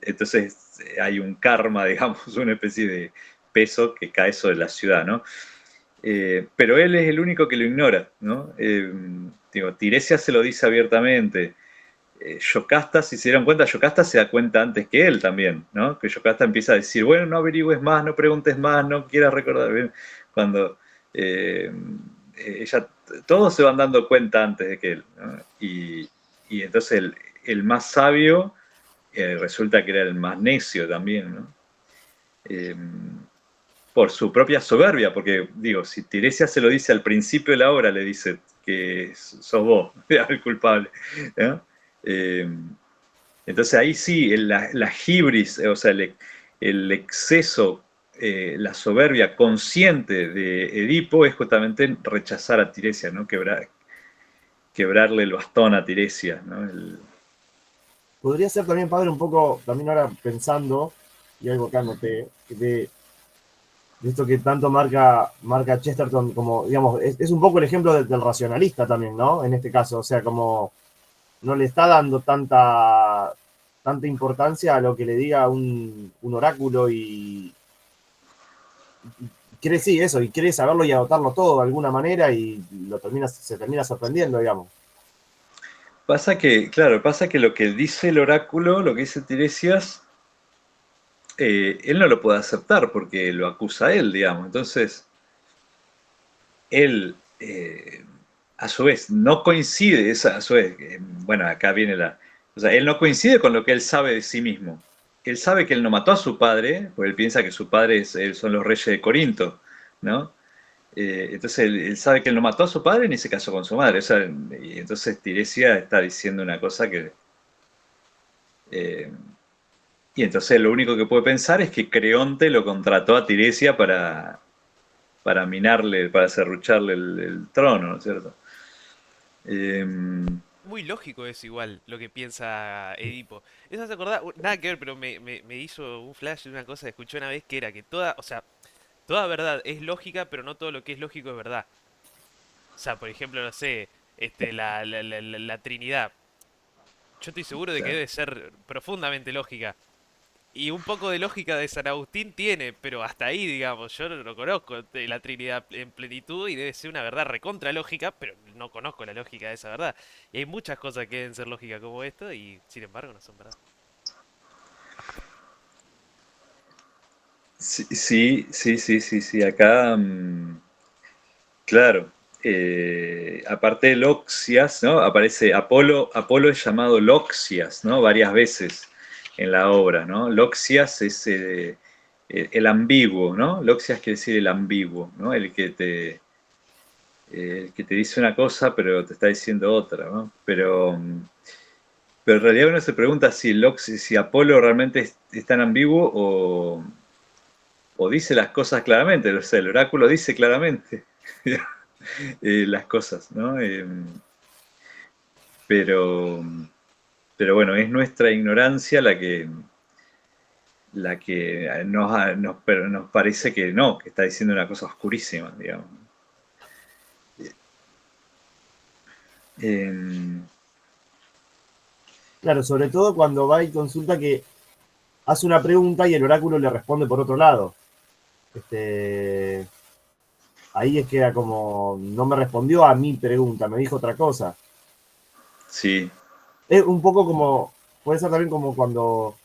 entonces hay un karma, digamos, una especie de peso que cae sobre la ciudad, ¿no? Pero él es el único que lo ignora, ¿no? Tiresias se lo dice abiertamente. Yocasta, si se dieron cuenta, Yocasta se da cuenta antes que él también, ¿no? Que Yocasta empieza a decir, bueno, no averigües más, no preguntes más, no quieras recordar bien. Cuando eh, todos se van dando cuenta antes de que él, ¿no? Y entonces el más sabio resulta que era el más necio también, ¿no? Eh, por su propia soberbia, porque digo, si Tiresias se lo dice al principio de la obra, le dice que sos vos el culpable, ¿no? Eh, entonces ahí sí, la hibris, o sea, el exceso, la soberbia consciente de Edipo es justamente rechazar a Tiresias, ¿no? Quebrarle el bastón a Tiresias, ¿no? Podría ser también, padre, un poco, también ahora pensando, y algo que anoté, de esto que tanto marca Chesterton, como, digamos, es un poco el ejemplo del racionalista también, ¿no? En este caso, o sea, como no le está dando tanta importancia a lo que le diga un oráculo y quiere, sí, eso, y quiere saberlo y adoptarlo todo de alguna manera y se termina sorprendiendo, digamos. Pasa que lo que dice el oráculo, lo que dice Tiresias, él no lo puede aceptar porque lo acusa a él, digamos. Entonces, él, a su vez, no coincide, a su vez, bueno, acá viene o sea, él no coincide con lo que él sabe de sí mismo. Él sabe que él no mató a su padre, porque él piensa que su padre son los reyes de Corinto, ¿no? Entonces él sabe que él no mató a su padre ni se casó con su madre. O sea, y entonces Tiresia está diciendo una cosa que... eh, y entonces lo único que puede pensar es que Creonte lo contrató a Tiresia para minarle, para serrucharle el trono, ¿no es cierto? Eh, Muy lógico es igual lo que piensa Edipo. Eso se acordaba, nada que ver, pero me hizo un flash de una cosa que escuché una vez que era que toda, o sea, toda verdad es lógica, pero no todo lo que es lógico es verdad. O sea, por ejemplo, no sé, la Trinidad. Yo estoy seguro de que Claro. debe ser profundamente lógica. Y un poco de lógica de San Agustín tiene, pero hasta ahí, digamos, yo no lo conozco de la Trinidad en plenitud y debe ser una verdad recontra lógica, pero no conozco la lógica de esa verdad. Y hay muchas cosas que deben ser lógicas como esto y sin embargo no son verdad. Sí, sí, sí, sí, sí, sí, acá, claro. Aparte de Loxias, ¿no? Aparece Apolo, Apolo es llamado Loxias, ¿no? Varias veces en la obra, ¿no? Loxias es el ambiguo, ¿no? Loxias quiere decir el ambiguo, ¿no? El que te dice una cosa pero te está diciendo otra, ¿no? Pero en realidad uno se pregunta si, si Apolo realmente es tan ambiguo o dice las cosas claramente, o sea, el oráculo dice claramente las cosas, ¿no? Pero, pero bueno, es nuestra ignorancia la que nos parece que no, que está diciendo una cosa oscurísima, digamos. Eh, Claro, sobre todo cuando va y consulta que hace una pregunta y el oráculo le responde por otro lado. Este, ahí es que era como, no me respondió a mi pregunta, me dijo otra cosa. sí, Es un poco como, puede ser también como cuando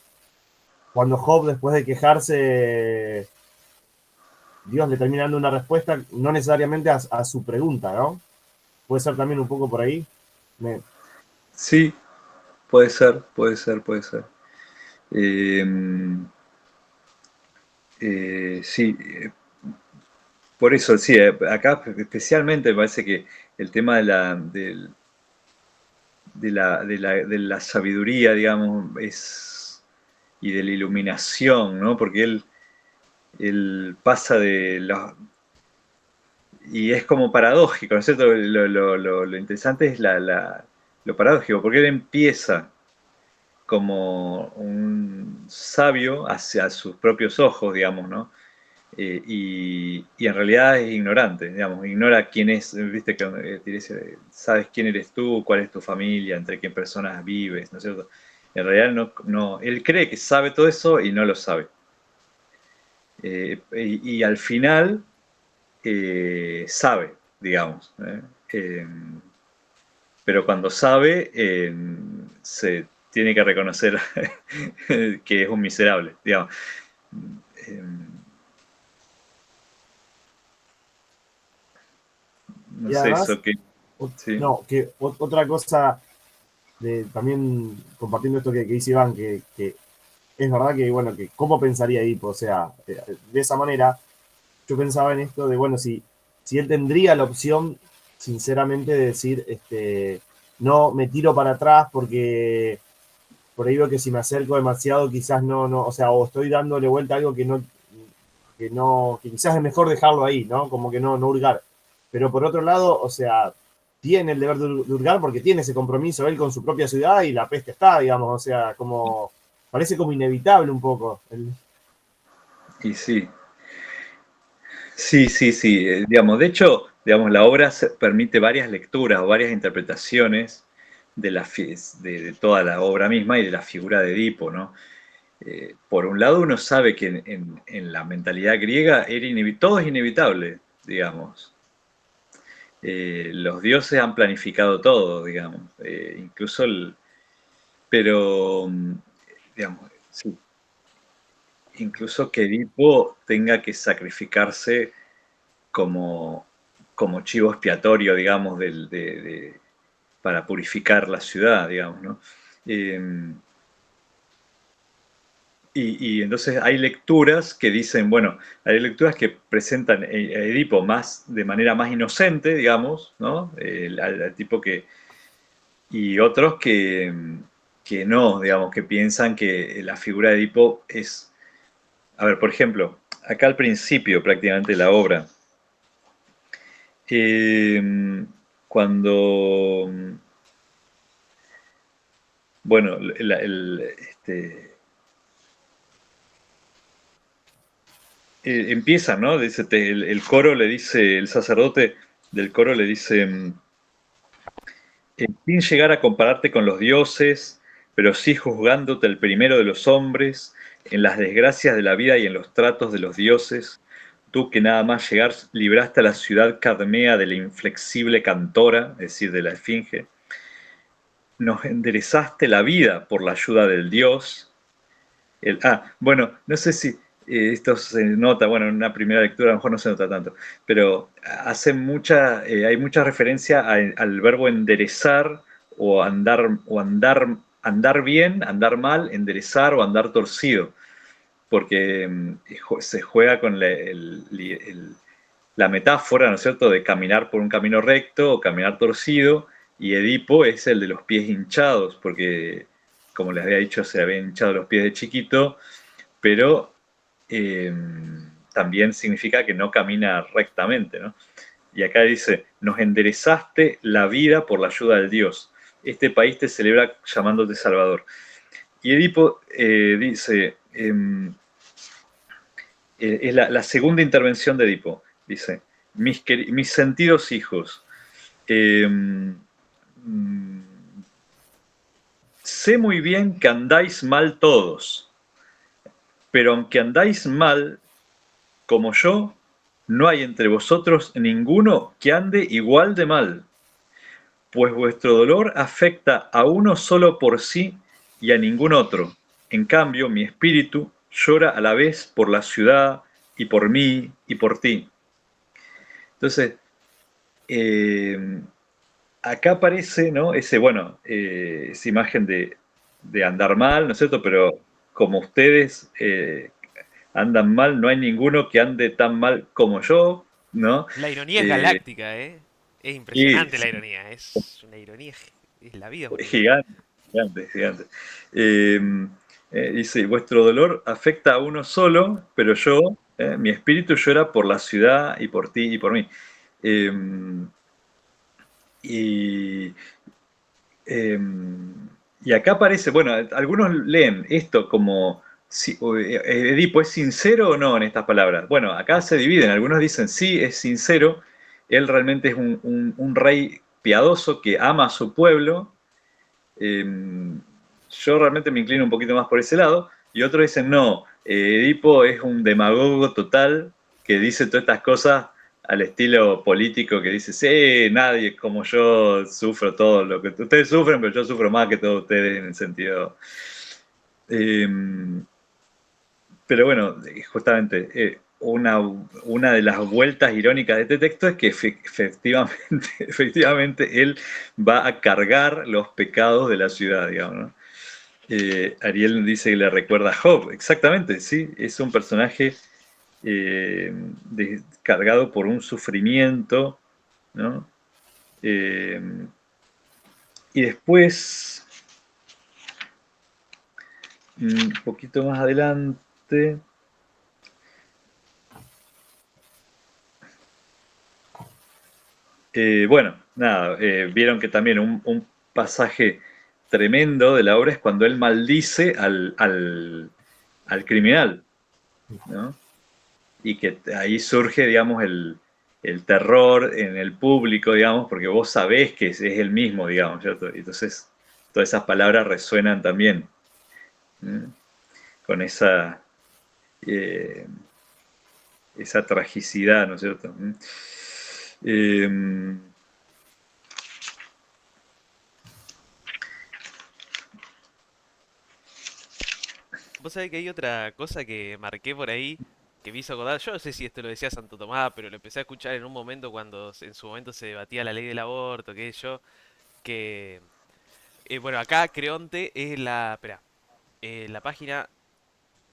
Job, después de quejarse, Dios le termina dando una respuesta, no necesariamente a su pregunta, ¿no? Puede ser también un poco por ahí. Me- sí, puede ser, puede ser, puede ser. Eh, sí, por eso, sí, acá especialmente me parece que el tema de la sabiduría, digamos, y de la iluminación, ¿no? Porque él pasa de los... Y es como paradójico, ¿no es cierto? Lo interesante es lo paradójico, porque él empieza como un sabio hacia sus propios ojos, digamos, ¿no? Y en realidad es ignorante, digamos, ignora quién es, viste que te dice, sabes quién eres tú, cuál es tu familia, entre qué personas vives, ¿no es cierto? En realidad no, él cree que sabe todo eso y no lo sabe. Y al final sabe, digamos, ¿eh? Eh, pero cuando sabe se tiene que reconocer que es un miserable, digamos. Eh, no y sé, además, eso que... Sí, no, que otra cosa, también compartiendo esto que dice Iván, que es verdad que, bueno, que cómo pensaría Edipo, o sea, de esa manera, yo pensaba en esto de, bueno, si él tendría la opción, sinceramente, de decir, no me tiro para atrás porque por ahí veo que si me acerco demasiado, quizás no, o sea, o estoy dándole vuelta a algo que quizás es mejor dejarlo ahí, ¿no? Como que no hurgar. Pero por otro lado, o sea, tiene el deber de hurgar porque tiene ese compromiso él con su propia ciudad y la peste está, digamos, o sea, como parece como inevitable un poco. y sí. Sí, sí, sí. Digamos, de hecho, digamos, la obra permite varias lecturas o varias interpretaciones de toda la obra misma y de la figura de Edipo, ¿no? Por un lado, uno sabe que en la mentalidad griega todo es inevitable, digamos. Los dioses han planificado todo, digamos. Incluso pero, digamos, sí, incluso que Edipo tenga que sacrificarse como, como chivo expiatorio, digamos, para purificar la ciudad, digamos, ¿no? Eh, y entonces hay lecturas que dicen, bueno, hay lecturas que presentan a Edipo de manera más inocente, digamos, ¿no? Al tipo y otros que no, digamos, que piensan que la figura de Edipo es, a ver, por ejemplo, acá al principio prácticamente de la obra, cuando, bueno, empieza, ¿no? Dice, el coro le dice, el sacerdote del coro le dice, sin llegar a compararte con los dioses, pero sí juzgándote el primero de los hombres, en las desgracias de la vida y en los tratos de los dioses, tú que nada más llegar libraste a la ciudad cadmea de la inflexible cantora, es decir, de la esfinge, nos enderezaste la vida por la ayuda del dios. Bueno, no sé si esto se nota, bueno, en una primera lectura a lo mejor no se nota tanto, pero hay mucha referencia al verbo enderezar andar bien, andar mal, enderezar o andar torcido, porque se juega con la metáfora, ¿no es cierto?, de caminar por un camino recto o caminar torcido, y Edipo es el de los pies hinchados, porque, como les había dicho, se habían hinchado los pies de chiquito, pero también significa que no camina rectamente, ¿no? Y acá dice, nos enderezaste la vida por la ayuda del Dios. Este país te celebra llamándote Salvador. Y Edipo dice, es la segunda intervención de Edipo, dice, mis sentidos hijos, sé muy bien que andáis mal todos, pero aunque andáis mal, como yo, no hay entre vosotros ninguno que ande igual de mal, pues vuestro dolor afecta a uno solo por sí y a ningún otro. En cambio, mi espíritu llora a la vez por la ciudad y por mí y por ti. Entonces, acá aparece, ¿no? Esa imagen de andar mal, ¿no es cierto? Pero como ustedes andan mal, no hay ninguno que ande tan mal como yo, ¿no? La ironía es Eh, galáctica, ¿eh? Es y impresionante la ironía, es una ironía, es la vida por ironía. gigante, gigante, gigante. Eh, dice, vuestro dolor afecta a uno solo, pero yo, mi espíritu llora por la ciudad y por ti y por mí. Eh, y, eh, y acá aparece, bueno, algunos leen esto como, Edipo, ¿es sincero o no en estas palabras? Bueno, acá se dividen, algunos dicen sí, es sincero, él realmente es un rey piadoso que ama a su pueblo. Yo realmente me inclino un poquito más por ese lado, y otros dicen no, Edipo es un demagogo total que dice todas estas cosas al estilo político que dice, sí, nadie como yo sufro todo lo que ustedes sufren, pero yo sufro más que todos ustedes en el sentido. Eh, pero bueno, justamente una de las vueltas irónicas de este texto es que efectivamente, efectivamente él va a cargar los pecados de la ciudad, digamos, ¿no? Ariel dice que le recuerda a Job, exactamente, sí, es un personaje cargado por un sufrimiento, ¿no? Eh, y después, un poquito más adelante, bueno, nada, vieron que también un pasaje tremendo de la obra es cuando él maldice al criminal, ¿no? Y que ahí surge, digamos, el terror en el público, digamos, porque vos sabés que es el mismo, digamos, ¿cierto? Y entonces todas esas palabras resuenan también, ¿no? Con eh, esa tragicidad, ¿no es cierto? Eh, Vos sabés que hay otra cosa que marqué por ahí que me hizo acordar. Yo no sé si esto lo decía Santo Tomás, pero lo empecé a escuchar en un momento cuando en su momento se debatía la ley del aborto, que yo, que bueno, acá Creonte es la, espera, la página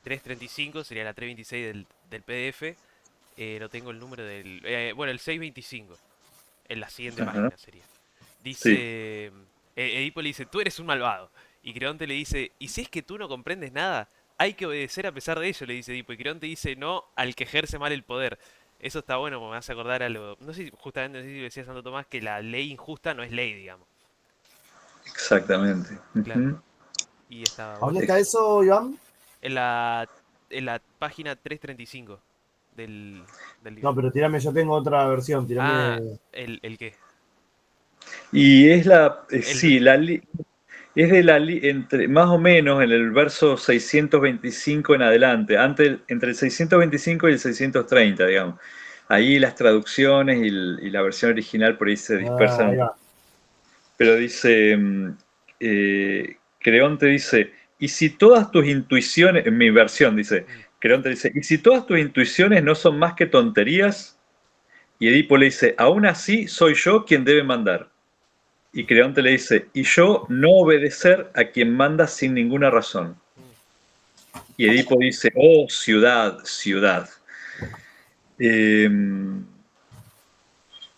335 sería la 326 del PDF. No tengo el número del, bueno, el 625 en la siguiente ajá, página sería. sí. Dice, Edipo le dice, tú eres un malvado. Y Creonte le dice, ¿y si es que tú no comprendes nada? Hay que obedecer a pesar de ello, le dice Edipo. Y Creonte dice, no al que ejerce mal el poder. Eso está bueno, porque me hace acordar a lo... No sé si justamente no sé si lo decía Santo Tomás, que la ley injusta no es ley, digamos. Exactamente. Claro. Ujú. Y estaba ¿A dónde bueno. está eso, Iván? En la, en la página 335. del, del No, libro. pero tirame, yo tengo otra versión, Ah, tirame. ¿el qué? Y es sí, El, es entre, más o menos en el verso 625 en adelante, entre el 625 y el 630, digamos. Ahí las traducciones y la versión original por ahí se dispersan Ahí un poco. va. Pero dice, Creonte dice, y si todas tus intuiciones, en mi versión dice, mm, Creonte dice, y si todas tus intuiciones no son más que tonterías, y Edipo le dice, aún así soy yo quien debe mandar. Y Creonte le dice, y yo no obedecer a quien manda sin ninguna razón. mm. Y Edipo dice, oh ciudad, ciudad. Eh,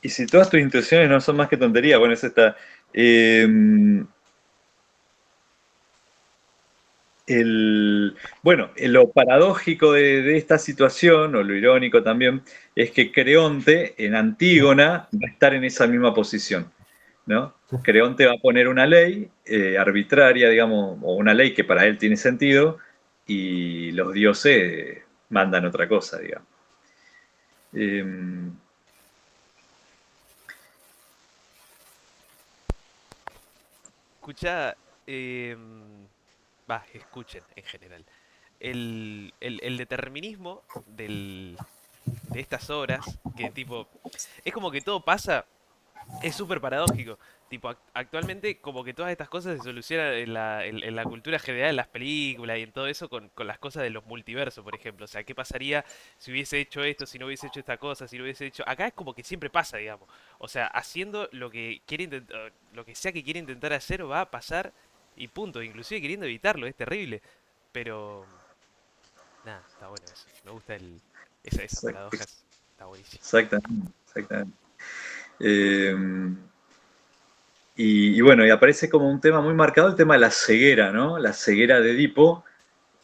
y si todas tus intuiciones no son más que tonterías, bueno, eso está. Eh, bueno, lo paradójico de esta situación, o lo irónico también, es que Creonte en Antígona va a estar en esa misma posición, ¿no? Creonte va a poner una ley arbitraria, digamos, o una ley que para él tiene sentido, y los dioses mandan otra cosa, digamos. Eh, Escucha, escuchen en general. El determinismo de estas obras, que tipo, es como que todo pasa, es súper paradójico. Tipo, actualmente como que todas estas cosas se solucionan en la cultura general, en las películas y en todo eso con las cosas de los multiversos, por ejemplo. O sea, ¿qué pasaría si hubiese hecho esto, si no hubiese hecho esta cosa, si no hubiese hecho... Acá es como que siempre pasa, digamos. O sea, haciendo lo que quiere intentar, lo que sea que quiere intentar hacer va a pasar y punto. Inclusive queriendo evitarlo, es terrible. Pero, nada, está bueno eso. Me gusta esas paradojas. Está buenísimo. exactamente, exactamente. Eh, y bueno, y aparece como un tema muy marcado el tema de la ceguera, ¿no? La ceguera de Edipo,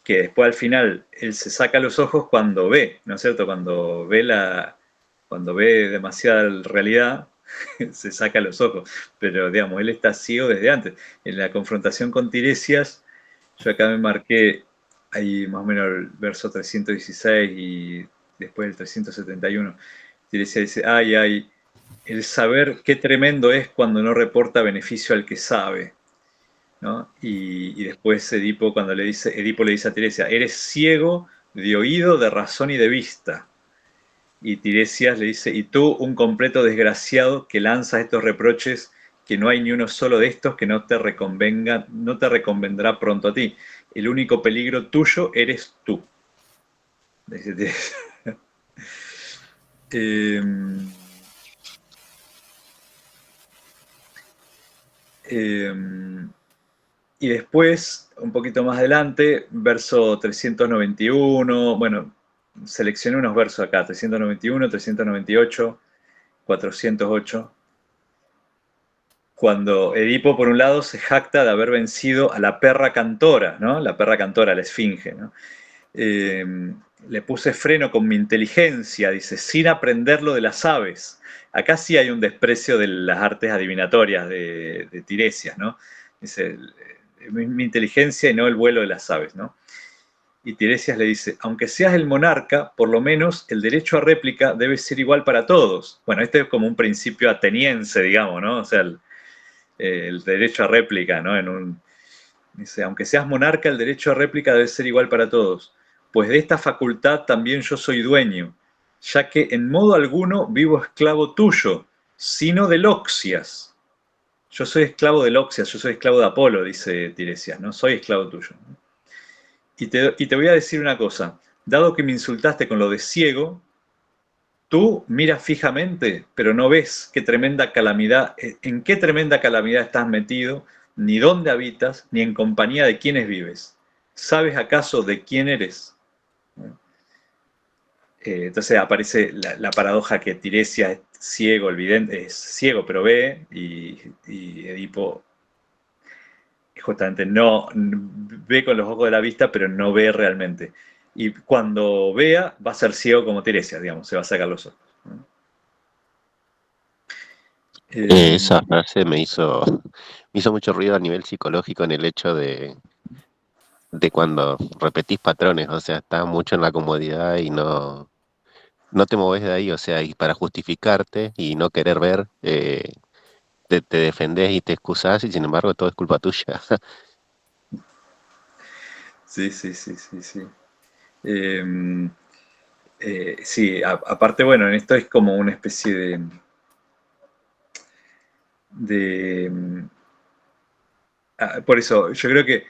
que después al final él se saca los ojos cuando ve, ¿no es cierto? Cuando ve demasiada realidad, se saca los ojos. Pero digamos, él está ciego desde antes. En la confrontación con Tiresias, yo acá me marqué ahí más o menos el verso 316 y después el 371. Tiresias dice, ay, ay, el saber qué tremendo es cuando no reporta beneficio al que sabe, ¿no? Y después Edipo le dice a Tiresias, eres ciego de oído, de razón y de vista. Y Tiresias le dice, y tú, un completo desgraciado que lanzas estos reproches, que no hay ni uno solo de estos que no te reconvendrá pronto a ti. El único peligro tuyo eres tú. Eh, eh, y después, un poquito más adelante, verso 391, bueno, seleccioné unos versos acá, 391, 398, 408, cuando Edipo, por un lado, se jacta de haber vencido a la perra cantora, ¿no? La perra cantora, la esfinge, ¿no? Eh, le puse freno con mi inteligencia, dice, sin aprenderlo de las aves. Acá sí hay un desprecio de las artes adivinatorias de Tiresias, ¿no? Dice, mi inteligencia y no el vuelo de las aves, ¿no? Y Tiresias le dice, aunque seas el monarca, por lo menos el derecho a réplica debe ser igual para todos. Bueno, este es como un principio ateniense, digamos, ¿no? O sea, el derecho a réplica, ¿no? Dice, aunque seas monarca, el derecho a réplica debe ser igual para todos, pues de esta facultad también yo soy dueño, ya que en modo alguno vivo esclavo tuyo, sino de Loxias. Yo soy esclavo de Loxias, yo soy esclavo de Apolo, dice Tiresias, ¿no? Soy esclavo tuyo. Y te voy a decir una cosa, dado que me insultaste con lo de ciego, tú miras fijamente, pero no ves qué tremenda calamidad, en qué tremenda calamidad estás metido, ni dónde habitas, ni en compañía de quiénes vives. ¿Sabes acaso de quién eres? Entonces aparece la paradoja que Tiresias es ciego, el vidente, es ciego pero ve, y Edipo justamente no ve con los ojos de la vista, pero no ve realmente. Y cuando vea, va a ser ciego como Tiresias, digamos, se va a sacar los ojos. Eh, Esa frase me hizo mucho ruido a nivel psicológico en el hecho de cuando repetís patrones, o sea, estás mucho en la comodidad y no, no te moves de ahí, o sea, y para justificarte y no querer ver, te defendés y te excusás y sin embargo todo es culpa tuya. Sí, sí, sí, sí, sí. Em, sí, aparte, bueno, en esto es como una especie de por eso, yo creo que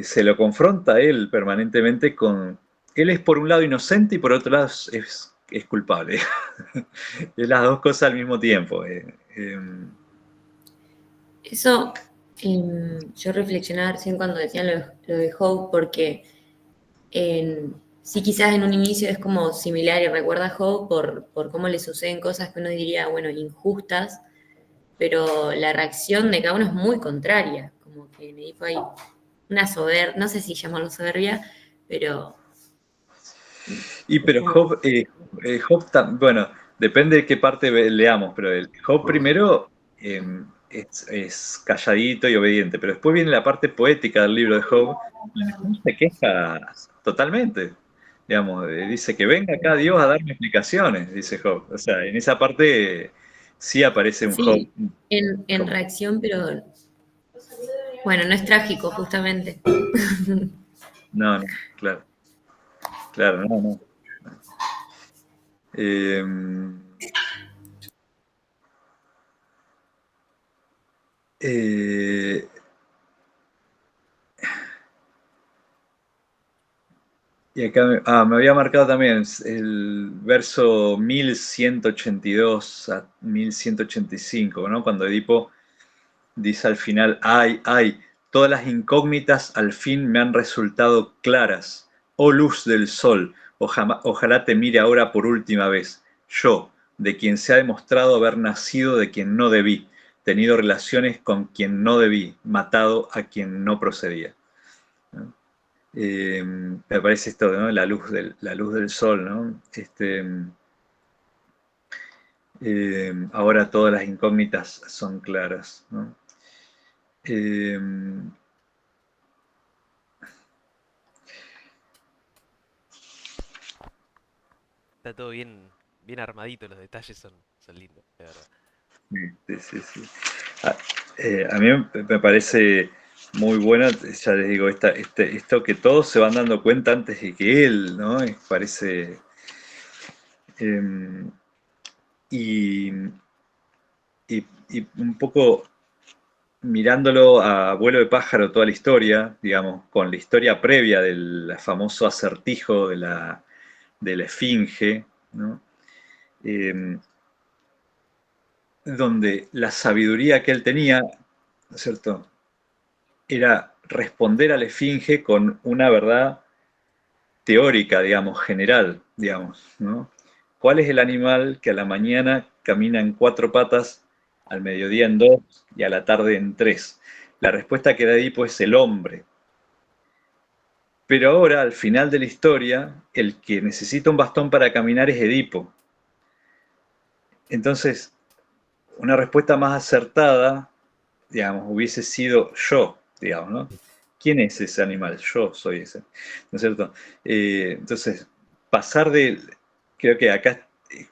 se lo confronta a él permanentemente con... Él es por un lado inocente y por otro lado es culpable. Es las dos cosas al mismo tiempo. Eso yo reflexionaba recién cuando decían lo de Hope, porque sí quizás en un inicio es como similar y recuerda a Hope por cómo le suceden cosas que uno diría, bueno, injustas, pero la reacción de cada uno es muy contraria, como que en Edipo hay una soberbia, no sé si llamarlo soberbia, pero Y es pero como, Bueno, depende de qué parte leamos, pero el Job primero es calladito y obediente, pero después viene la parte poética del libro de Job, y Job se queja totalmente. Digamos, dice que venga acá Dios a darme explicaciones, dice Job. O sea, en esa parte sí aparece un Job sí, en como... reacción, pero bueno, no es trágico justamente. No, no, claro, claro, no, no. Eh, eh, Y acá me había marcado también el verso 1182 a 1185, ¿no? Cuando Edipo dice al final, ay, ay, todas las incógnitas al fin me han resultado claras. Oh luz del sol, ojalá te mire ahora por última vez. Yo, de quien se ha demostrado haber nacido de quien no debí, tenido relaciones con quien no debí, matado a quien no procedía. ¿No? Me parece esto, ¿no? La luz del sol, ¿no? Ahora todas las incógnitas son claras, ¿no? Eh, Está todo bien armadito, los detalles son lindos, de verdad. sí, sí, sí. A, a mí me parece muy bueno, ya les digo, esto que todos se van dando cuenta antes de que él, ¿no? Parece... eh, y, y un poco mirándolo a vuelo de pájaro toda la historia, digamos, con la historia previa del famoso acertijo de la esfinge, ¿no? Eh, donde la sabiduría que él tenía, ¿no es cierto?, era responder a la esfinge con una verdad teórica, digamos, general, digamos, ¿no? ¿Cuál es el animal que a la mañana camina en cuatro patas, al mediodía en dos y a la tarde en tres? La respuesta que da Edipo es el hombre. Pero ahora, al final de la historia, el que necesita un bastón para caminar es Edipo. Entonces, una respuesta más acertada, digamos, hubiese sido yo, digamos, ¿no? ¿Quién es ese animal? Yo soy ese, ¿no es cierto? Entonces, pasar de, creo que acá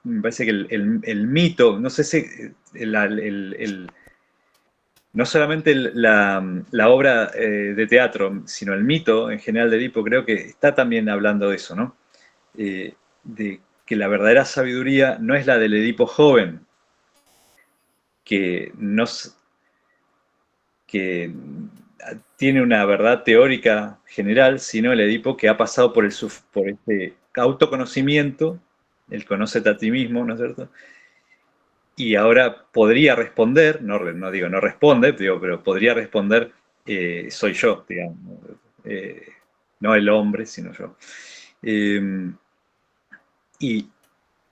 me parece que el mito, no sé si no solamente la obra de teatro, sino el mito en general de Edipo, creo que está también hablando de eso, ¿no? De que la verdadera sabiduría no es la del Edipo joven, que, no, que tiene una verdad teórica general, sino el Edipo que ha pasado por este autoconocimiento, el conócete a ti mismo, ¿no es cierto? Y ahora podría responder, no digo no responde, digo, pero podría responder, soy yo, digamos, eh, no el hombre, sino yo. Eh, y,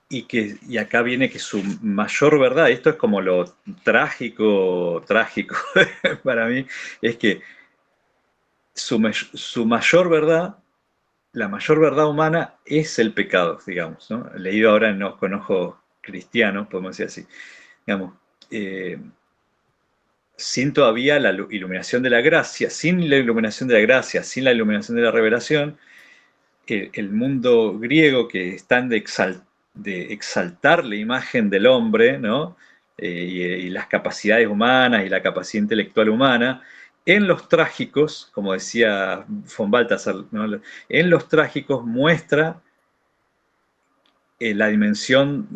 y acá viene que su mayor verdad, esto es como lo trágico, trágico para mí, es que su mayor verdad, la mayor verdad humana es el pecado, digamos, ¿no? Leído ahora con ojos cristianos, podemos decir así. Digamos, eh, sin todavía la iluminación de la gracia, sin la iluminación de la gracia, sin la iluminación de la revelación, el mundo griego, que están de exaltar la imagen del hombre, ¿no? Y las capacidades humanas y la capacidad intelectual humana, en los trágicos, como decía von Balthasar, ¿no? En los trágicos muestra la dimensión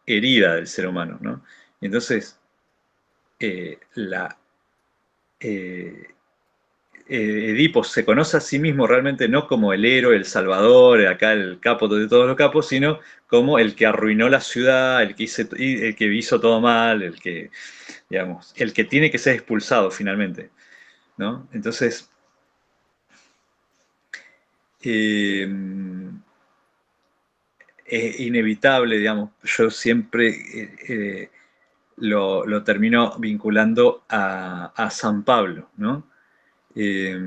herida del ser humano, ¿no? Entonces, la, eh, Edipo se conoce a sí mismo realmente no como el héroe, el salvador, acá el capo de todos los capos, sino como el que arruinó la ciudad, el que hizo todo mal, el que, digamos, el que tiene que ser expulsado finalmente, ¿no? Entonces, eh, es inevitable, digamos, yo siempre lo termino vinculando a San Pablo, ¿no? Eh,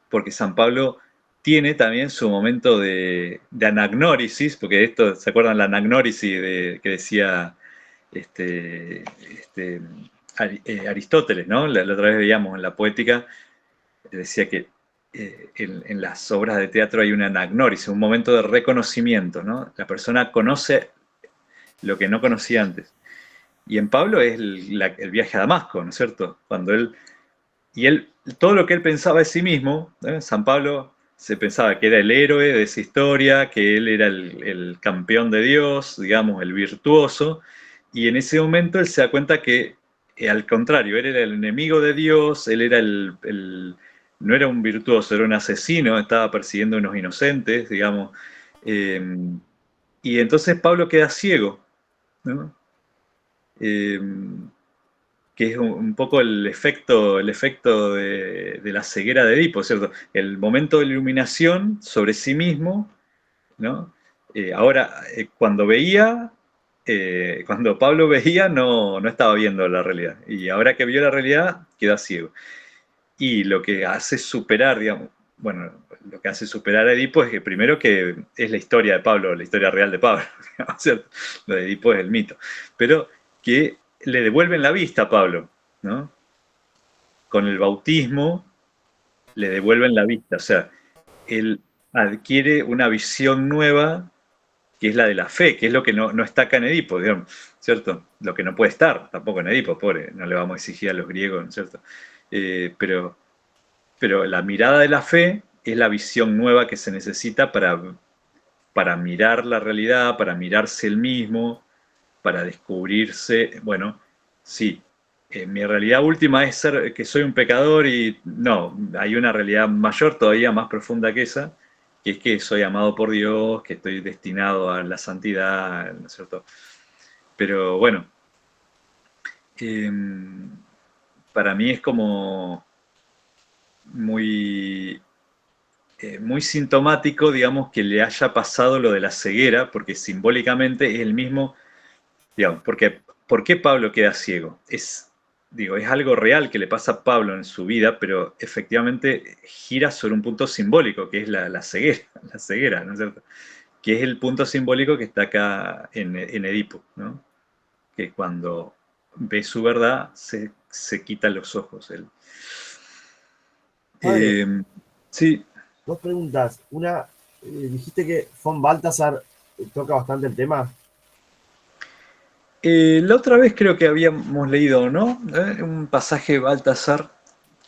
Porque San Pablo tiene también su momento de anagnórisis, porque esto, ¿se acuerdan la anagnórisis que decía este, Aristóteles, ¿no? La otra vez veíamos en la poética, decía que en las obras de teatro hay una anagnórisis, un momento de reconocimiento, ¿no? La persona conoce lo que no conocía antes. Y en Pablo es el viaje a Damasco, ¿no es cierto? Él, todo lo que él pensaba de sí mismo, San Pablo se pensaba que era el héroe de esa historia, que él era el campeón de Dios, digamos, el virtuoso, y en ese momento él se da cuenta que, al contrario, él era el enemigo de Dios, él era no era un virtuoso, era un asesino, estaba persiguiendo a unos inocentes, digamos, eh, y entonces Pablo queda ciego, ¿no? Eh, que es un poco el efecto de la ceguera de Edipo, ¿cierto? El momento de la iluminación sobre sí mismo, ¿no? Ahora, cuando Pablo veía, no estaba viendo la realidad. Y ahora que vio la realidad, queda ciego. Y lo que hace superar, digamos, bueno, lo que hace superar a Edipo es que primero que es la historia de Pablo, la historia real de Pablo, ¿cierto? Lo de Edipo es el mito. Pero que le devuelven la vista a Pablo, ¿no? Con el bautismo le devuelven la vista, o sea, él adquiere una visión nueva que es la de la fe, que es lo que no está acá en Edipo, digamos, ¿cierto? Lo que no puede estar tampoco en Edipo, pobre, no le vamos a exigir a los griegos, ¿cierto? Pero la mirada de la fe es la visión nueva que se necesita para mirar la realidad, para mirarse el mismo, para descubrirse, bueno, sí, mi realidad última es ser que soy un pecador y no, hay una realidad mayor todavía, más profunda que esa, que es que soy amado por Dios, que estoy destinado a la santidad, ¿no es cierto? Pero bueno, eh, para mí es como muy, muy sintomático, digamos, que le haya pasado lo de la ceguera, porque simbólicamente es el mismo. Digamos, porque, ¿por qué Pablo queda ciego? Es algo real que le pasa a Pablo en su vida, pero efectivamente gira sobre un punto simbólico, que es la ceguera, la ceguera, ¿no es cierto? Que es el punto simbólico que está acá en Edipo, ¿no? Que cuando ve su verdad se quita los ojos. Padre, Eh, sí, dos preguntas. Una, dijiste que von Balthasar toca bastante el tema. la otra vez creo que habíamos leído, ¿no? Un pasaje de Baltasar.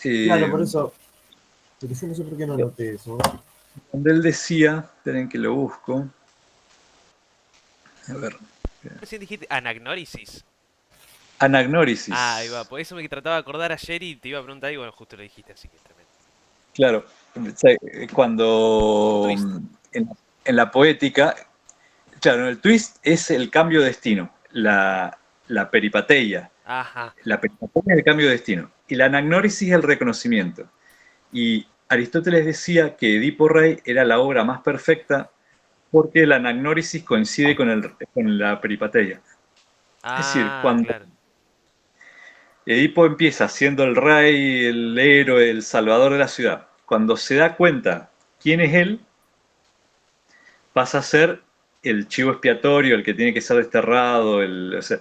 Claro, eh, por eso. Pero yo no sé por qué no noté eso. Donde él decía, esperen que lo busco, a ver, Recién dijiste anagnórisis. Ah, ahí va. anagnórisis, Por eso me trataba de acordar ayer y te iba a preguntar y bueno, justo lo dijiste, así que tremendo. claro, Un cuando twist. en la poética, claro, el twist es el cambio de destino, la peripateia, Ajá. la peripateia es el cambio de destino, y la anagnórisis es el reconocimiento. Y Aristóteles decía que Edipo Rey era la obra más perfecta porque la anagnórisis coincide con la peripateia. Es decir, Ah, cuando claro. Edipo empieza siendo el rey, el héroe, el salvador de la ciudad. Cuando se da cuenta quién es él, pasa a ser el chivo expiatorio, el que tiene que ser desterrado, o sea,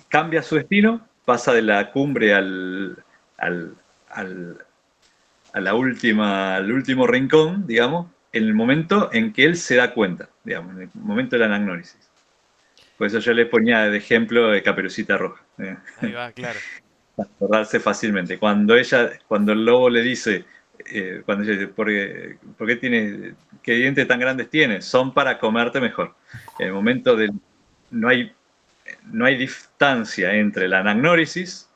cambia su destino, pasa de la cumbre al, al último rincón, digamos, en el momento en que él se da cuenta, digamos, en el momento de la anagnórisis. Por eso yo le ponía de ejemplo de Caperucita Roja. Ahí va, claro. Acordarse fácilmente. Cuando el lobo le dice, cuando ella dice, ¿por qué tienes, qué dientes tan grandes tienes? Son para comerte mejor. En el momento de no hay distancia entre la anagnórisis,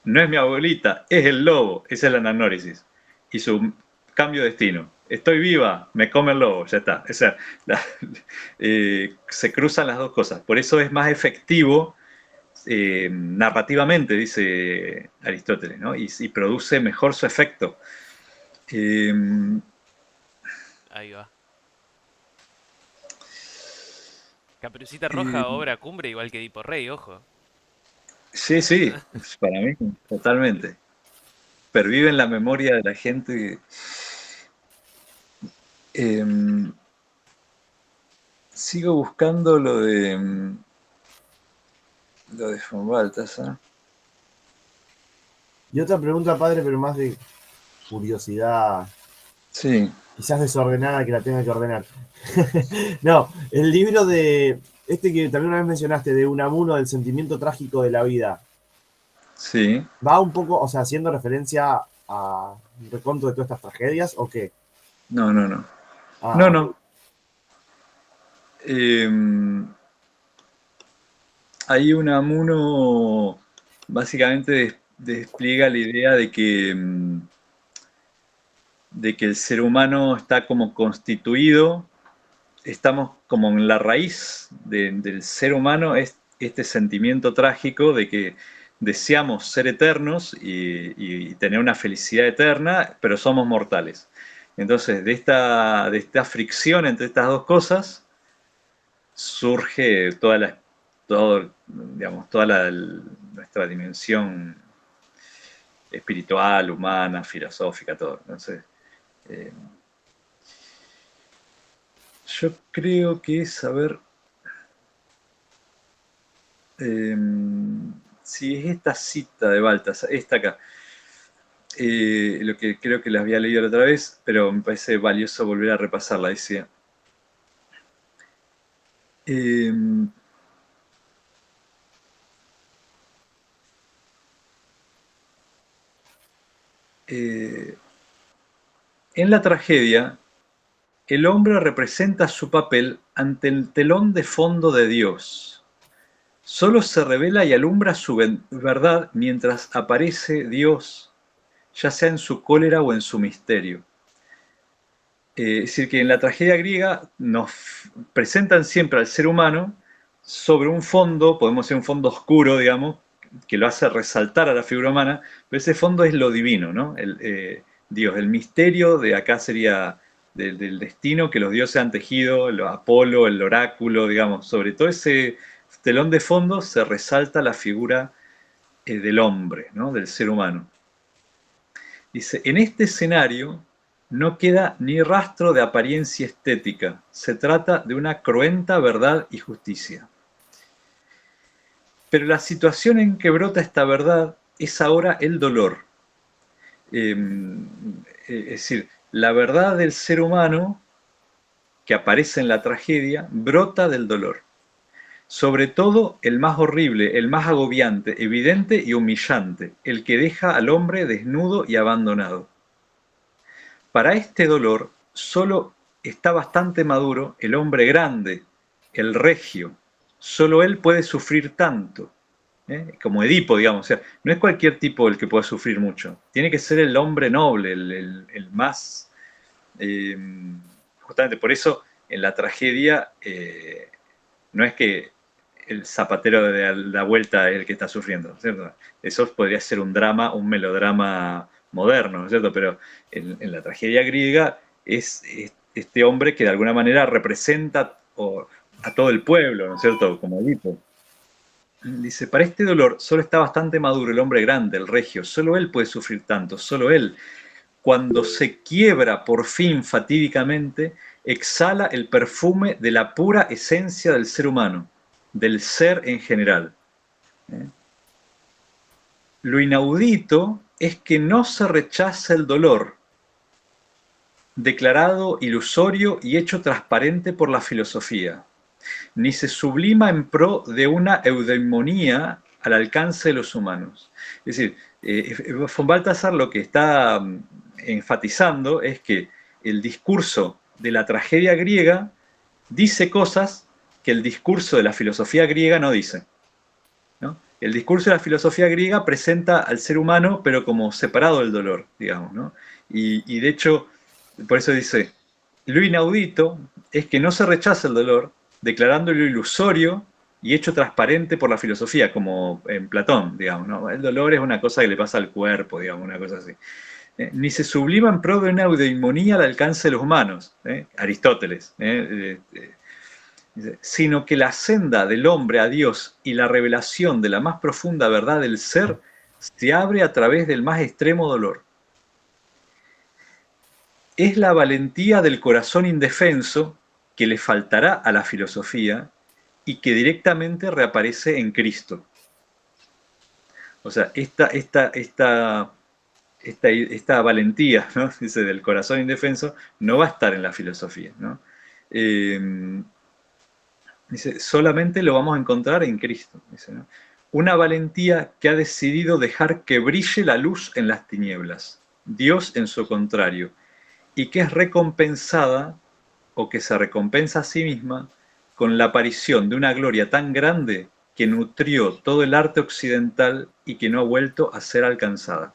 no es mi abuelita, es el lobo, esa es la anagnórisis. Y su cambio de destino. Estoy viva, me come el lobo, ya está. O sea, se cruzan las dos cosas. Por eso es más efectivo narrativamente, dice Aristóteles, ¿no? Y produce mejor su efecto. Ahí va. Caperucita Roja, obra cumbre, igual que Edipo Rey, ojo. Sí, sí, para mí, totalmente. Pervive en la memoria de la gente. Sigo buscando lo de von Balthasar. Y otra pregunta, padre, pero más de curiosidad, Sí, quizás desordenada que la tenga que ordenar. No, el libro de este que también una vez mencionaste, de Unamuno, del sentimiento trágico de la vida, sí. ¿va un poco, o sea, haciendo referencia a un reconto de todas estas tragedias o qué? No, no, no. Ah, No, ok. no. Ahí Unamuno básicamente despliega la idea de que el ser humano está como constituido, estamos como en la raíz del ser humano, es este sentimiento trágico de que deseamos ser eternos y tener una felicidad eterna, pero somos mortales. Entonces, de esta fricción entre estas dos cosas, surge nuestra dimensión espiritual, humana, filosófica, todo. Entonces, eh, yo creo que es saber si es esta cita de Baltasar, esta acá, lo que creo que la había leído la otra vez, pero me parece valioso volver a repasarla. Decía, eh, en la tragedia, el hombre representa su papel ante el telón de fondo de Dios. Solo se revela y alumbra su verdad mientras aparece Dios, ya sea en su cólera o en su misterio. Es decir, que en la tragedia griega nos presentan siempre al ser humano sobre un fondo, podemos decir un fondo oscuro, digamos, que lo hace resaltar a la figura humana, pero ese fondo es lo divino, ¿no? Dios, el misterio de acá sería del destino que los dioses han tejido, el Apolo, el oráculo, digamos, sobre todo ese telón de fondo se resalta la figura del hombre, ¿no? Del ser humano. Dice, en este escenario no queda ni rastro de apariencia estética, se trata de una cruenta verdad y justicia. Pero la situación en que brota esta verdad es ahora el dolor. Es decir, la verdad del ser humano que aparece en la tragedia brota del dolor. Sobre todo el más horrible, el más agobiante, evidente y humillante, el que deja al hombre desnudo y abandonado. Para este dolor solo está bastante maduro el hombre grande, el regio. Solo él puede sufrir tanto. Como Edipo, digamos. O sea, no es cualquier tipo el que pueda sufrir mucho. Tiene que ser el hombre noble, el más... justamente por eso en la tragedia no es que el zapatero de la vuelta es el que está sufriendo, ¿cierto? Eso podría ser un drama, un melodrama moderno, ¿cierto? Pero en la tragedia griega es este hombre que de alguna manera representa a todo el pueblo, ¿no es cierto? Como Edipo. Dice, para este dolor solo está bastante maduro el hombre grande, el regio, solo él puede sufrir tanto, solo él. Cuando se quiebra por fin fatídicamente, exhala el perfume de la pura esencia del ser humano, del ser en general. Lo inaudito es que no se rechaza el dolor, declarado ilusorio y hecho transparente por la filosofía, ni se sublima en pro de una eudaimonía al alcance de los humanos. Es decir, von Balthasar lo que está enfatizando es que el discurso de la tragedia griega dice cosas que el discurso de la filosofía griega no dice, ¿no? El discurso de la filosofía griega presenta al ser humano, pero como separado del dolor, digamos, ¿no? Y de hecho, por eso dice, lo inaudito es que no se rechaza el dolor, declarándolo ilusorio y hecho transparente por la filosofía, como en Platón, digamos, ¿no? El dolor es una cosa que le pasa al cuerpo, digamos, una cosa así. Ni se sublima en pro de una eudaimonía al alcance de los humanos, Aristóteles, sino que la senda del hombre a Dios y la revelación de la más profunda verdad del ser se abre a través del más extremo dolor. Es la valentía del corazón indefenso que le faltará a la filosofía y que directamente reaparece en Cristo. O sea, esta valentía, ¿no? Dice, del corazón indefenso no va a estar en la filosofía, ¿no? Dice, solamente lo vamos a encontrar en Cristo. Dice, ¿no? Una valentía que ha decidido dejar que brille la luz en las tinieblas, Dios en su contrario, y que es recompensada, o que se recompensa a sí misma, con la aparición de una gloria tan grande que nutrió todo el arte occidental y que no ha vuelto a ser alcanzada.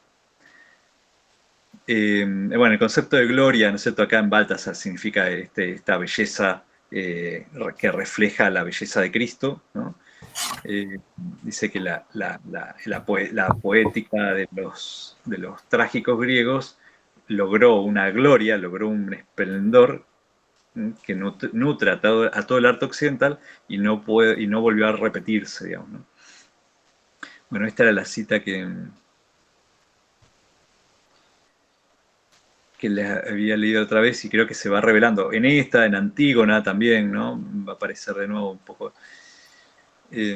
Bueno, el concepto de gloria, ¿no es cierto?, acá en Balthasar significa esta belleza que refleja la belleza de Cristo, ¿no? Dice que la poética de los trágicos griegos logró una gloria, logró un esplendor que nutre a todo el arte occidental y no volvió a repetirse, digamos, ¿no? Bueno, esta era la cita que les había leído otra vez y creo que se va revelando. En esta, en Antígona también, ¿no? Va a aparecer de nuevo un poco. Y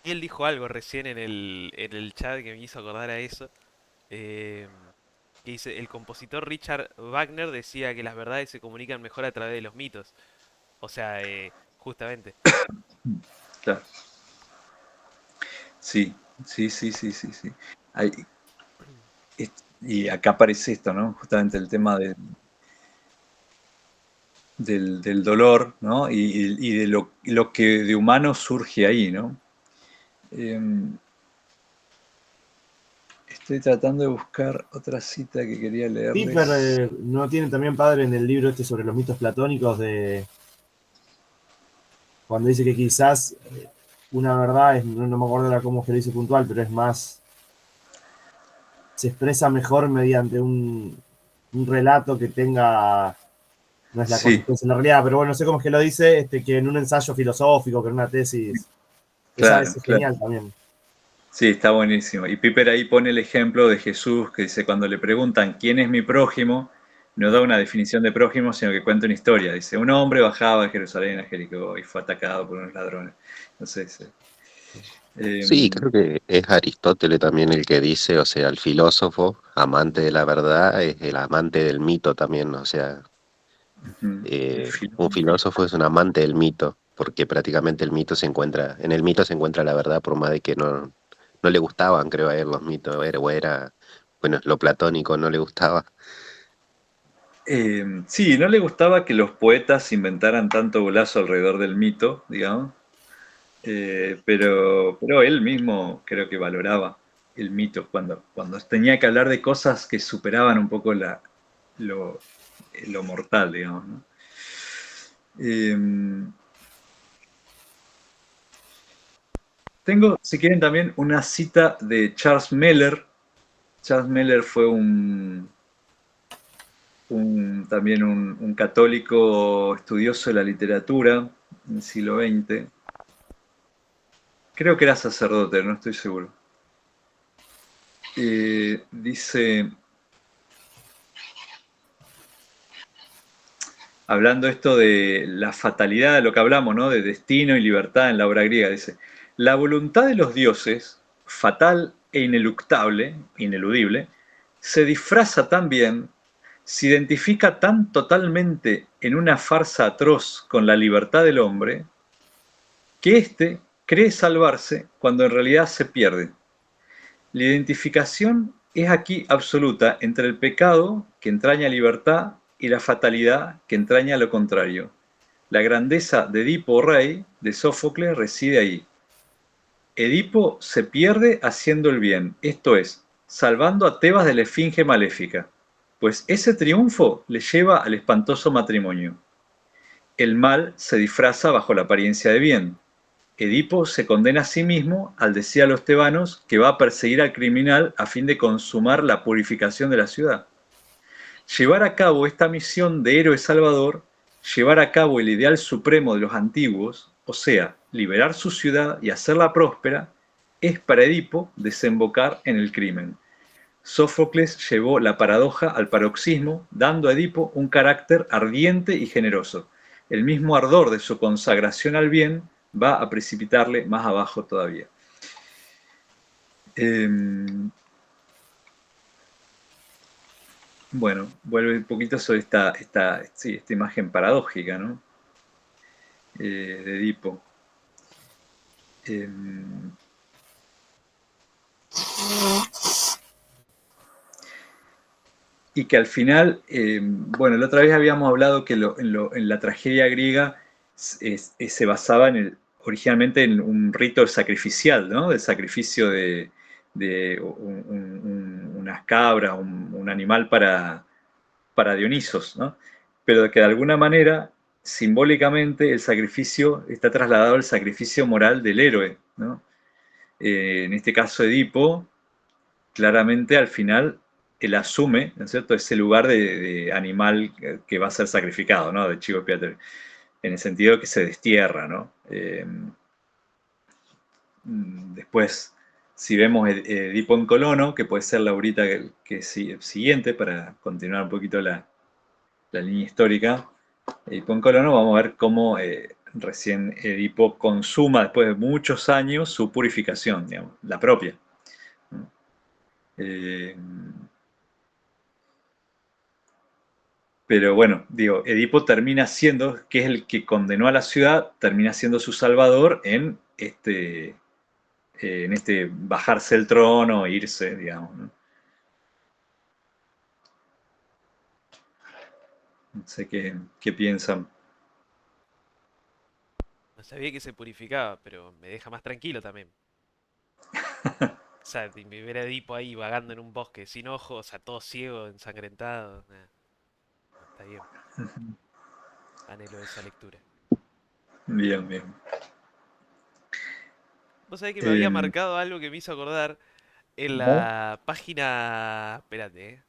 él dijo algo recién en el chat que me hizo acordar a eso. Que dice, el compositor Richard Wagner decía que las verdades se comunican mejor a través de los mitos. O sea, justamente. Claro. Sí. Hay, y acá aparece esto, ¿no? Justamente el tema del dolor, ¿no? Y de lo que de humano surge ahí, ¿no? Estoy tratando de buscar otra cita que quería leerles. Piper no tiene también, padre, en el libro este sobre los mitos platónicos, de cuando dice que quizás una verdad es, no me acuerdo cómo es que lo dice puntual, pero es más, se expresa mejor mediante un relato que tenga, no es la consistencia en la realidad, pero bueno, no sé cómo es que lo dice, que en un ensayo filosófico, que en una tesis. Claro, Esa es genial también. Sí, está buenísimo. Y Piper ahí pone el ejemplo de Jesús, que dice, cuando le preguntan quién es mi prójimo, no da una definición de prójimo, sino que cuenta una historia. Dice, un hombre bajaba a Jerusalén, a Jericó, y fue atacado por unos ladrones. Entonces, Sí, creo que es Aristóteles también el que dice, o sea, el filósofo, amante de la verdad, es el amante del mito también, o sea, un filósofo es un amante del mito, porque prácticamente el mito se encuentra, en el mito se encuentra la verdad, por más de que no le gustaban, creo, a él los mitos, bueno, lo platónico no le gustaba. sí, no le gustaba que los poetas inventaran tanto golazo alrededor del mito, digamos, pero él mismo creo que valoraba el mito cuando tenía que hablar de cosas que superaban un poco lo mortal, digamos, ¿no? Tengo, si quieren, también una cita de Charles Meller. Charles Meller fue también un católico estudioso de la literatura en el siglo XX. Creo que era sacerdote, no estoy seguro. Dice, hablando esto de la fatalidad, de lo que hablamos, ¿no? De destino y libertad en la obra griega, dice, la voluntad de los dioses, fatal e ineludible, se disfraza tan bien, se identifica tan totalmente en una farsa atroz con la libertad del hombre, que éste cree salvarse cuando en realidad se pierde. La identificación es aquí absoluta entre el pecado, que entraña libertad, y la fatalidad, que entraña lo contrario. La grandeza de Edipo rey de Sófocles reside ahí. Edipo se pierde haciendo el bien, esto es, salvando a Tebas de la esfinge maléfica, pues ese triunfo le lleva al espantoso matrimonio. El mal se disfraza bajo la apariencia de bien. Edipo se condena a sí mismo al decir a los tebanos que va a perseguir al criminal a fin de consumar la purificación de la ciudad. Llevar a cabo esta misión de héroe salvador, llevar a cabo el ideal supremo de los antiguos, o sea, liberar su ciudad y hacerla próspera, es para Edipo desembocar en el crimen. Sófocles llevó la paradoja al paroxismo, dando a Edipo un carácter ardiente y generoso. El mismo ardor de su consagración al bien va a precipitarle más abajo todavía. Bueno, vuelve un poquito sobre esta imagen paradójica, ¿no? De Edipo. Y que al final, bueno, la otra vez habíamos hablado que en la tragedia griega se basaba originalmente en un rito sacrificial, ¿no? Del sacrificio de unas cabras, un animal para Dionisos, ¿no? Pero que de alguna manera, simbólicamente, el sacrificio está trasladado al sacrificio moral del héroe, ¿no? En este caso Edipo, claramente al final él asume, ¿no es cierto?, ese lugar de animal que va a ser sacrificado, ¿no?, de chivo expiatorio, en el sentido que se destierra, ¿no? Después, si vemos Edipo en Colono, que puede ser la horita que siguiente, para continuar un poquito la línea histórica, Edipo en Colono, vamos a ver cómo recién Edipo consuma, después de muchos años, su purificación, digamos, la propia. Pero bueno, digo, Edipo termina siendo, que es el que condenó a la ciudad, termina siendo su salvador en este bajarse el trono e irse, digamos, ¿no? No sé qué piensan. No sabía que se purificaba, pero me deja más tranquilo también. O sea, ver a Edipo ahí vagando en un bosque sin ojos, o sea, todo ciego, ensangrentado. No, está bien. Anhelo esa lectura. Bien, bien. Vos sabés que me había marcado algo que me hizo acordar en la página. Espérate,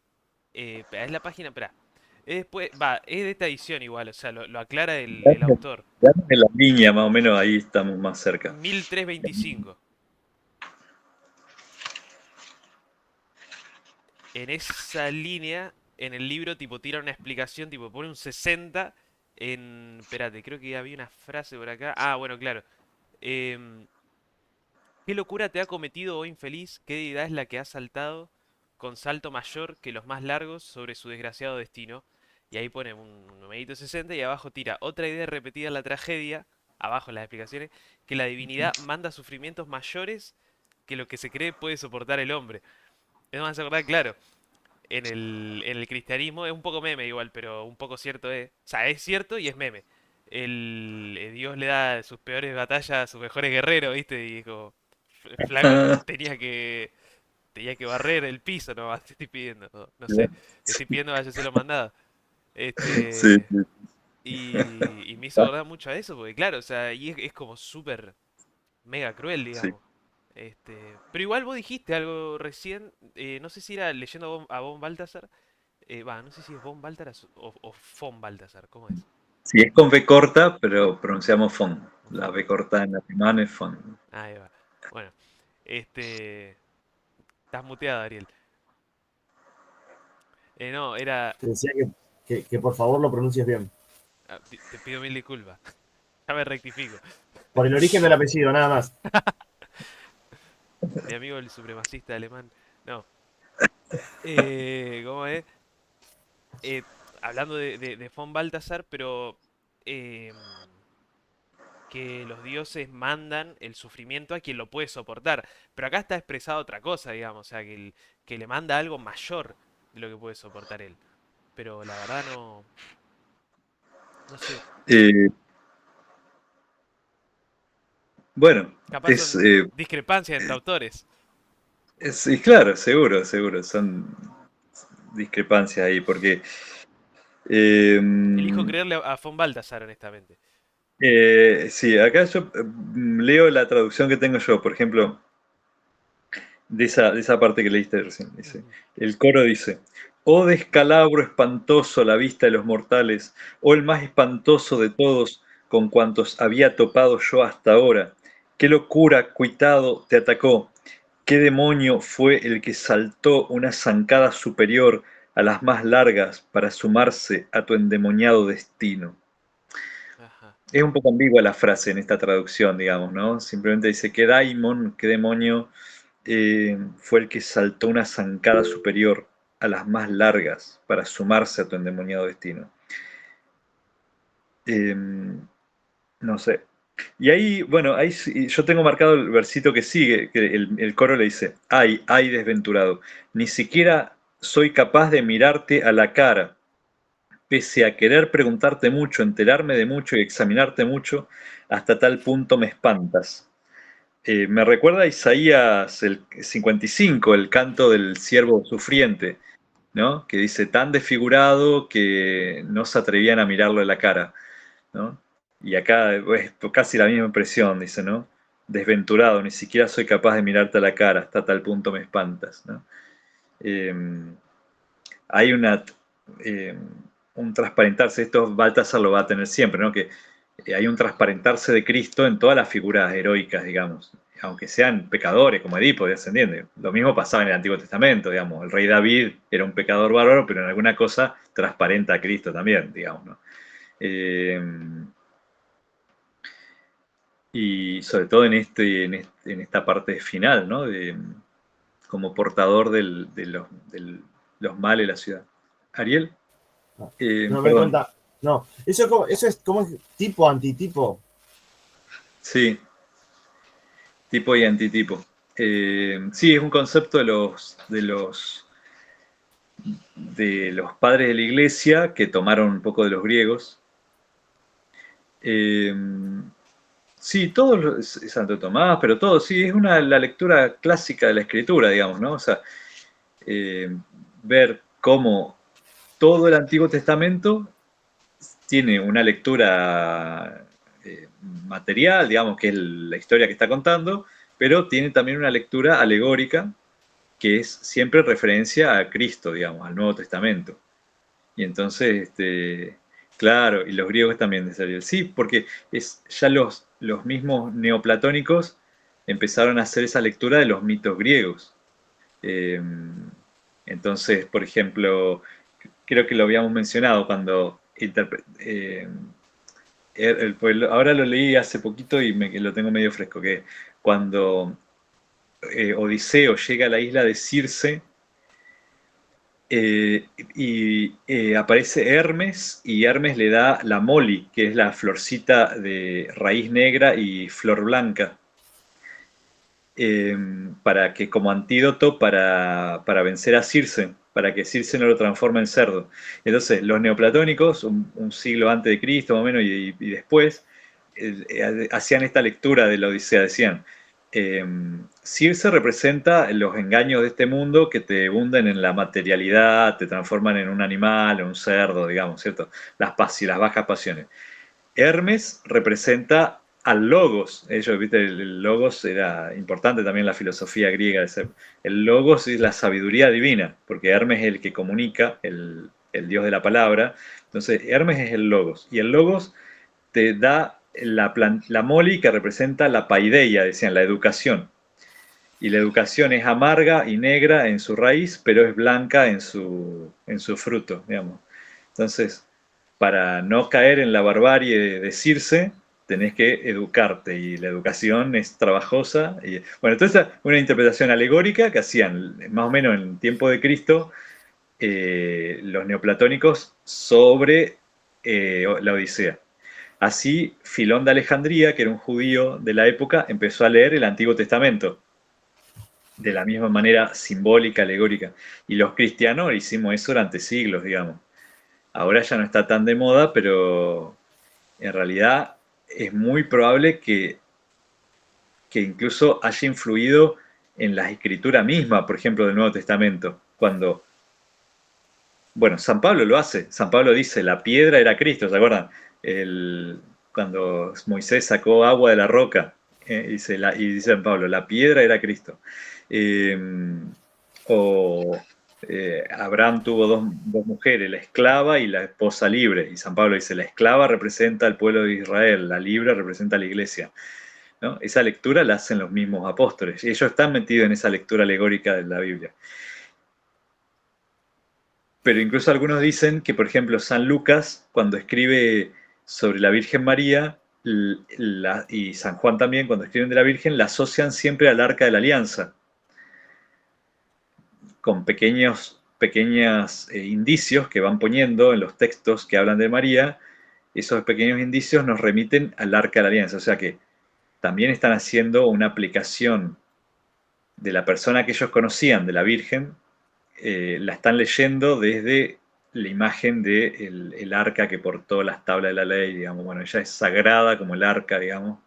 es la página. Espera. Después, es de esta edición igual, o sea, lo aclara el autor. En la línea, más o menos, ahí estamos más cerca. 1325. En esa línea, en el libro, tipo, tira una explicación, tipo, pone un 60 en... Espérate, creo que había una frase por acá. Ah, bueno, claro. ¿Qué locura te ha cometido, oh infeliz? ¿Qué deidad es la que ha saltado con salto mayor que los más largos sobre su desgraciado destino? Y ahí pone un numerito 60 y abajo tira otra idea repetida en la tragedia, abajo en las explicaciones, que la divinidad manda sufrimientos mayores que lo que se cree puede soportar el hombre. Es más, acordar, claro, en el cristianismo es un poco meme igual, pero un poco cierto es. O sea, es cierto y es meme. Dios le da sus peores batallas a sus mejores guerreros, ¿viste? Y dijo, flaco, tenía que barrer el piso, no, te estoy pidiendo, no sé, te estoy pidiendo váyase lo mandado. Sí, Este, y me hizo acordar mucho a eso, porque claro, o sea, y es como súper mega cruel, sí. digamos. Pero igual vos dijiste algo recién, no sé si era leyendo a Von Baltasar, no sé si es Von Baltasar o Von Baltasar, ¿cómo es? Sí, es con B corta, pero pronunciamos fon. La B corta en alemán es fon. Ahí va. Bueno, este, estás muteado, Ariel. No, era, Te decía que por favor lo pronuncies bien. te pido mil disculpas, ya me rectifico. Por el origen del apellido, nada más. mi amigo el supremacista alemán. No. ¿Cómo es? Eh, Hablando de von Balthasar, pero em, que los dioses mandan el sufrimiento a quien lo puede soportar. Pero acá está expresado otra cosa, digamos, o sea, que le manda algo mayor de lo que puede soportar él. Pero la verdad no sé. Eh, bueno, Capaz es, son discrepancias entre autores. y claro, seguro, seguro, son discrepancias ahí, porque eh, Elijo creerle a von Balthasar, honestamente. sí, acá yo leo la traducción que tengo yo, por ejemplo, de esa parte que leíste recién. Dice, Ujú. el coro dice, oh descalabro espantoso a la vista de los mortales, oh el más espantoso de todos con cuantos había topado yo hasta ahora. Qué locura, cuitado, te atacó. ¿Qué demonio fue el que saltó una zancada superior a las más largas para sumarse a tu endemoniado destino? Ajá. Es un poco ambigua la frase en esta traducción, digamos, ¿no? Simplemente dice, ¿qué daimon, qué demonio fue el que saltó una zancada superior a las más largas para sumarse a tu endemoniado destino? Eh, no sé. Y ahí, bueno, ahí yo tengo marcado el versito que sigue, que el coro le dice, ay, desventurado, ni siquiera soy capaz de mirarte a la cara, pese a querer preguntarte mucho, enterarme de mucho y examinarte mucho, hasta tal punto me espantas. Me recuerda a Isaías el 55, el canto del siervo sufriente, ¿no? Que dice, tan desfigurado que no se atrevían a mirarlo en la cara, ¿no? Y acá es casi la misma impresión, dice, ¿no? Desventurado, ni siquiera soy capaz de mirarte a la cara, hasta tal punto me espantas, ¿no? Eh, hay eh, un transparentarse, esto Baltasar lo va a tener siempre, ¿no? Que hay un transparentarse de Cristo en todas las figuras heroicas, digamos, aunque sean pecadores como Edipo, descendiente. Lo mismo pasaba en el Antiguo Testamento, digamos, el rey David era un pecador bárbaro, pero en alguna cosa transparenta a Cristo también, digamos, ¿no? Eh, y sobre todo en esta parte final, ¿no? Como portador de los males de la ciudad. Ariel, No me perdón, cuenta. No, eso es como tipo antitipo. sí, tipo y antitipo. Sí, es un concepto de los padres de la iglesia que tomaron un poco de los griegos. Eh, sí, Santo Tomás, pero todo, sí, es la lectura clásica de la escritura, digamos, ¿no? O sea, eh, ver cómo todo el Antiguo Testamento tiene una lectura material, digamos, que es la historia que está contando, pero tiene también una lectura alegórica que es siempre referencia a Cristo, digamos, al Nuevo Testamento. Y entonces, claro, y los griegos también de Ariel. Sí, porque ya los mismos neoplatónicos empezaron a hacer esa lectura de los mitos griegos. Eh, entonces, por ejemplo, creo que lo habíamos mencionado cuando pues ahora lo leí hace poquito y lo tengo medio fresco, que cuando Odiseo llega a la isla de Circe, aparece Hermes y Hermes le da la moli, que es la florcita de raíz negra y flor blanca, eh, para que como antídoto para vencer a Circe, para que Circe no lo transforme en cerdo. Entonces, los neoplatónicos, un siglo antes de Cristo más o menos y después, hacían esta lectura de la Odisea, decían, eh, Circe representa los engaños de este mundo que te hunden en la materialidad, te transforman en un animal, en un cerdo, digamos, ¿cierto? Las bajas pasiones. Hermes representa al logos. Ellos, viste, el logos era importante también en la filosofía griega. El logos es la sabiduría divina, porque Hermes es el que comunica, el dios de la palabra. Entonces, Hermes es el logos. Y el logos te da la moli que representa la paideia, decían, la educación. Y la educación es amarga y negra en su raíz, pero es blanca en su fruto, digamos. Entonces, para no caer en la barbarie de Circe, tenés que educarte y la educación es trabajosa. Y, bueno, entonces una interpretación alegórica que hacían más o menos en el tiempo de Cristo los neoplatónicos sobre la Odisea. Así, Filón de Alejandría, que era un judío de la época, empezó a leer el Antiguo Testamento de la misma manera simbólica, alegórica. Y los cristianos hicimos eso durante siglos, digamos. Ahora ya no está tan de moda, pero en realidad es muy probable que incluso haya influido en la escritura misma, por ejemplo, del Nuevo Testamento. Bueno, San Pablo lo hace. San Pablo dice, la piedra era Cristo, ¿se acuerdan? Cuando Moisés sacó agua de la roca, y dice San Pablo, la piedra era Cristo. Eh, Abraham tuvo dos mujeres, la esclava y la esposa libre. Y San Pablo dice, la esclava representa al pueblo de Israel, la libre representa a la iglesia. ¿No? Esa lectura la hacen los mismos apóstoles. Y ellos están metidos en esa lectura alegórica de la Biblia. Pero incluso algunos dicen que, por ejemplo, San Lucas, cuando escribe sobre la Virgen María, y San Juan también, cuando escriben de la Virgen, la asocian siempre al Arca de la Alianza, con pequeños indicios que van poniendo en los textos que hablan de María. Esos pequeños indicios nos remiten al Arca de la Alianza, o sea que también están haciendo una aplicación de la persona que ellos conocían, de la Virgen, la están leyendo desde la imagen del el arca que portó las tablas de la ley, digamos. Bueno, ella es sagrada como el arca, digamos,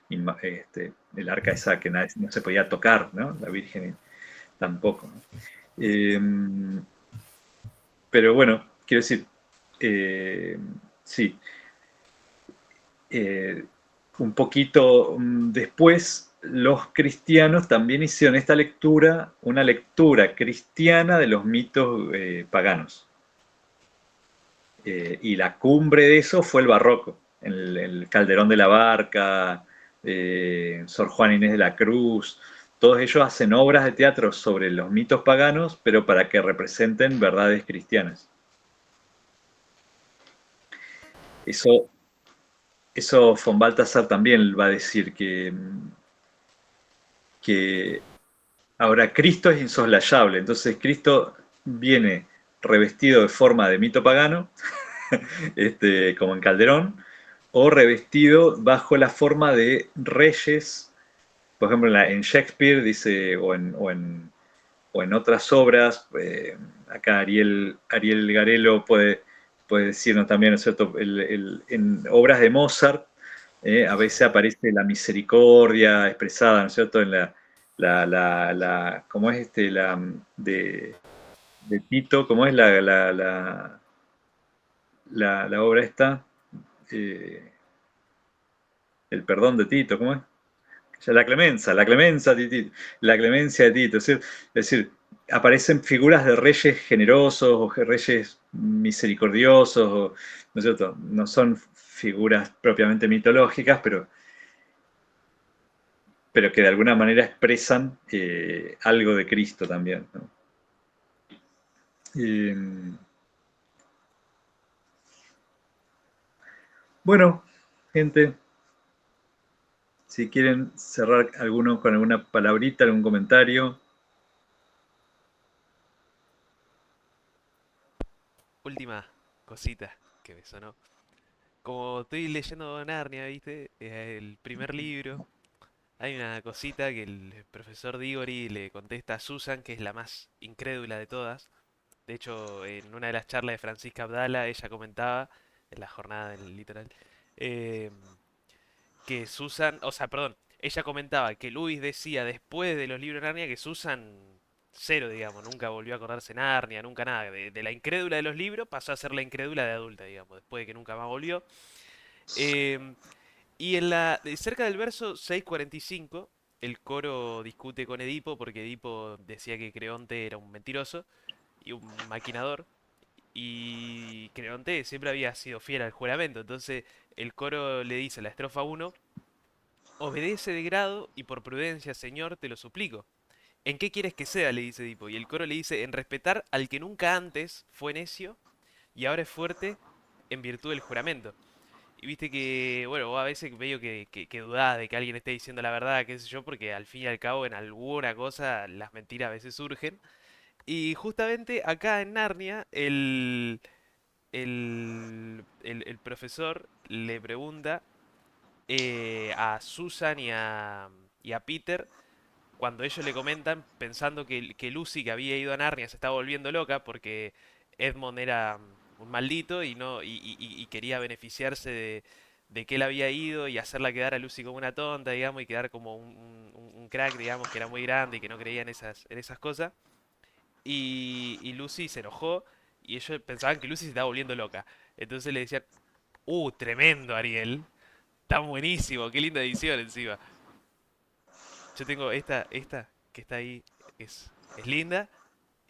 el arca esa que no se podía tocar, ¿no? La Virgen tampoco, ¿no? Pero bueno, quiero decir, sí, un poquito después los cristianos también hicieron esta lectura, una lectura cristiana de los mitos paganos. Y la cumbre de eso fue el barroco, el Calderón de la Barca, Sor Juana Inés de la Cruz. Todos ellos hacen obras de teatro sobre los mitos paganos, pero para que representen verdades cristianas. Eso von Balthasar también va a decir que ahora Cristo es insoslayable, entonces Cristo viene revestido de forma de mito pagano, como en Calderón, o revestido bajo la forma de reyes, por ejemplo en Shakespeare dice, o en otras obras, acá Ariel Garelo puede decirnos también, ¿no es cierto?, en obras de Mozart, a veces aparece la misericordia expresada, ¿no es cierto?, en ¿cómo es de Tito? ¿Cómo es la obra esta? El perdón de Tito, ¿cómo es? La clemencia de Tito, la clemencia de Tito, es decir, aparecen figuras de reyes generosos o reyes misericordiosos, ¿no es cierto? No son figuras propiamente mitológicas, pero que de alguna manera expresan algo de Cristo también, ¿no? Bueno, gente, si quieren cerrar alguno con alguna palabrita, algún comentario. Última cosita que me sonó. Como estoy leyendo Narnia, ¿viste? El primer libro. Hay una cosita que el profesor Diggory le contesta a Susan, que es la más incrédula de todas. De hecho, en una de las charlas de Francisca Abdala, ella comentaba, en la jornada del litoral, eh, que Susan, o sea, perdón, ella comentaba que Lewis decía después de los libros de Narnia que Susan, cero, digamos, nunca volvió a acordarse de Narnia, nunca nada. De la incrédula de los libros pasó a ser la incrédula de adulta, digamos, después de que nunca más volvió. Em, y cerca del verso 6:45, el coro discute con Edipo porque Edipo decía que Creonte era un mentiroso y un maquinador. Y Creonte siempre había sido fiel al juramento. Entonces el coro le dice, la estrofa 1, obedece de grado y por prudencia, Señor, te lo suplico. ¿En qué quieres que sea? Le dice Edipo. Y el coro le dice, en respetar al que nunca antes fue necio y ahora es fuerte en virtud del juramento. Y viste que, bueno, vos a veces veo que dudás de que alguien esté diciendo la verdad, qué sé yo, porque al fin y al cabo en alguna cosa las mentiras a veces surgen. Y justamente acá en Narnia, el profesor le pregunta a Susan y a Peter, cuando ellos le comentan, pensando que Lucy, que había ido a Narnia, se estaba volviendo loca porque Edmond era un maldito y no y quería beneficiarse de que él había ido y hacerla quedar a Lucy como una tonta, digamos, y quedar como un crack, digamos, que era muy grande y que no creía en esas cosas. Y Lucy se enojó y ellos pensaban que Lucy se estaba volviendo loca. Entonces le decían, tremendo, Ariel. Está buenísimo, qué linda edición encima. Yo tengo esta que está ahí, es linda.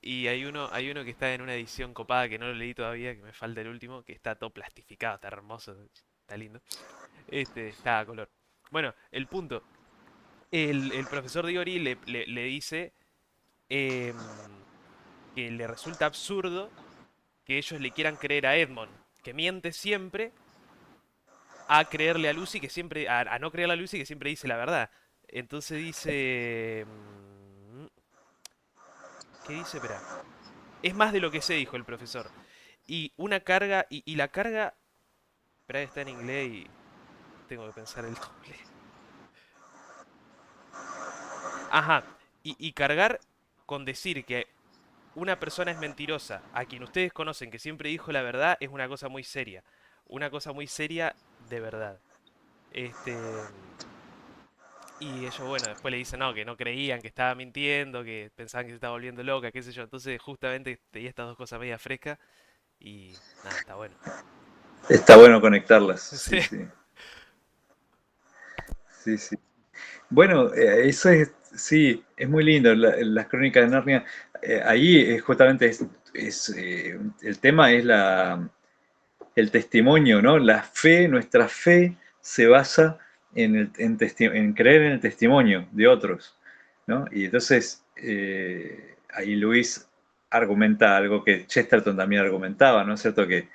Y hay uno que está en una edición copada que no lo leí todavía, que me falta el último, que está todo plastificado, está hermoso, está lindo. Este está a color. Bueno, el punto. El profesor Diggory le dice que le resulta absurdo que ellos le quieran creer a Edmond, que miente siempre, a creerle a Lucy que siempre, a no creerle a Lucy que siempre dice la verdad. Entonces dice, ¿qué dice? Espera. Es más de lo que sé, dijo el profesor. Y una carga, y la carga, espera, está en inglés y tengo que pensar el doble. Ajá. Y cargar con decir que una persona es mentirosa, a quien ustedes conocen que siempre dijo la verdad, es una cosa muy seria. Una cosa muy seria de verdad. Este. Y ellos, bueno, después le dicen no, que no creían, que estaba mintiendo, que pensaban que se estaba volviendo loca, qué sé yo. Entonces, justamente tenía estas dos cosas media frescas y nada, está bueno. Está bueno conectarlas, Sí. sí, sí. Sí, sí. Bueno, eso es, sí, es muy lindo, las crónicas de Narnia. Ahí justamente el tema es el testimonio, ¿no? La fe, nuestra fe se basa en creer en el testimonio de otros, ¿no? Y entonces ahí Luis argumenta algo que Chesterton también argumentaba, ¿no es cierto? Que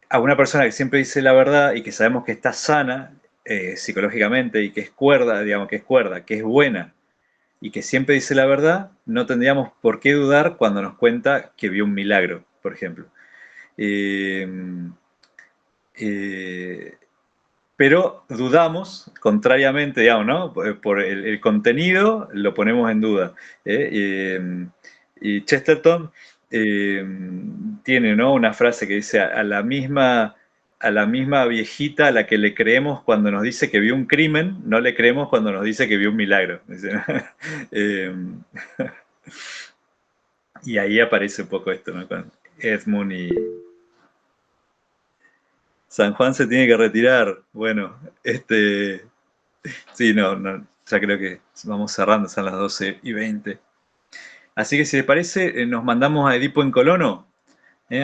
a una persona que siempre dice la verdad y que sabemos que está sana psicológicamente y que es cuerda, digamos que es cuerda, que es buena y que siempre dice la verdad, no tendríamos por qué dudar cuando nos cuenta que vio un milagro, por ejemplo. Eh, eh, pero dudamos, contrariamente, digamos, ¿no? Por el contenido lo ponemos en duda. Y Chesterton eh, tiene, ¿no? Una frase que dice, a la misma viejita a la que le creemos cuando nos dice que vio un crimen, no le creemos cuando nos dice que vio un milagro. Dice, ¿no? Eh, y ahí aparece un poco esto, ¿no? Con Edmund y San Juan se tiene que retirar. Bueno, sí, no, no, ya creo que vamos cerrando, son las 12:20. Así que si les parece, nos mandamos a Edipo en Colono,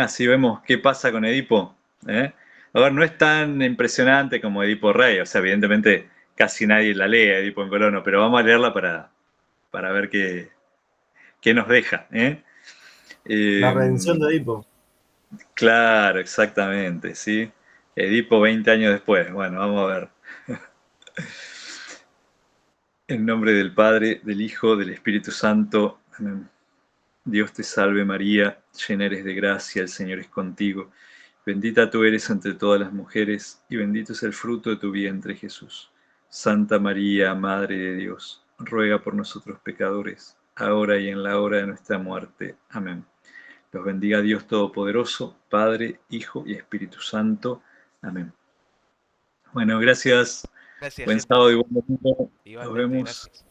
así vemos qué pasa con Edipo. ¿eh? A ver, no es tan impresionante como Edipo Rey, o sea, evidentemente casi nadie la lee Edipo en Colono, pero vamos a leerla para ver qué nos deja. La redención de Edipo. Claro, exactamente, ¿sí? Edipo 20 años después, bueno, vamos a ver. En nombre del Padre, del Hijo, del Espíritu Santo. Amén. Dios te salve María, llena eres de gracia, el Señor es contigo. Bendita tú eres entre todas las mujeres, y bendito es el fruto de tu vientre, Jesús. Santa María, Madre de Dios, ruega por nosotros pecadores, ahora y en la hora de nuestra muerte. Amén. Los bendiga Dios Todopoderoso, Padre, Hijo y Espíritu Santo. Amén. Bueno, gracias. Gracias, Buen gente. sábado y buen domingo. Nos Igualmente, vemos. gracias.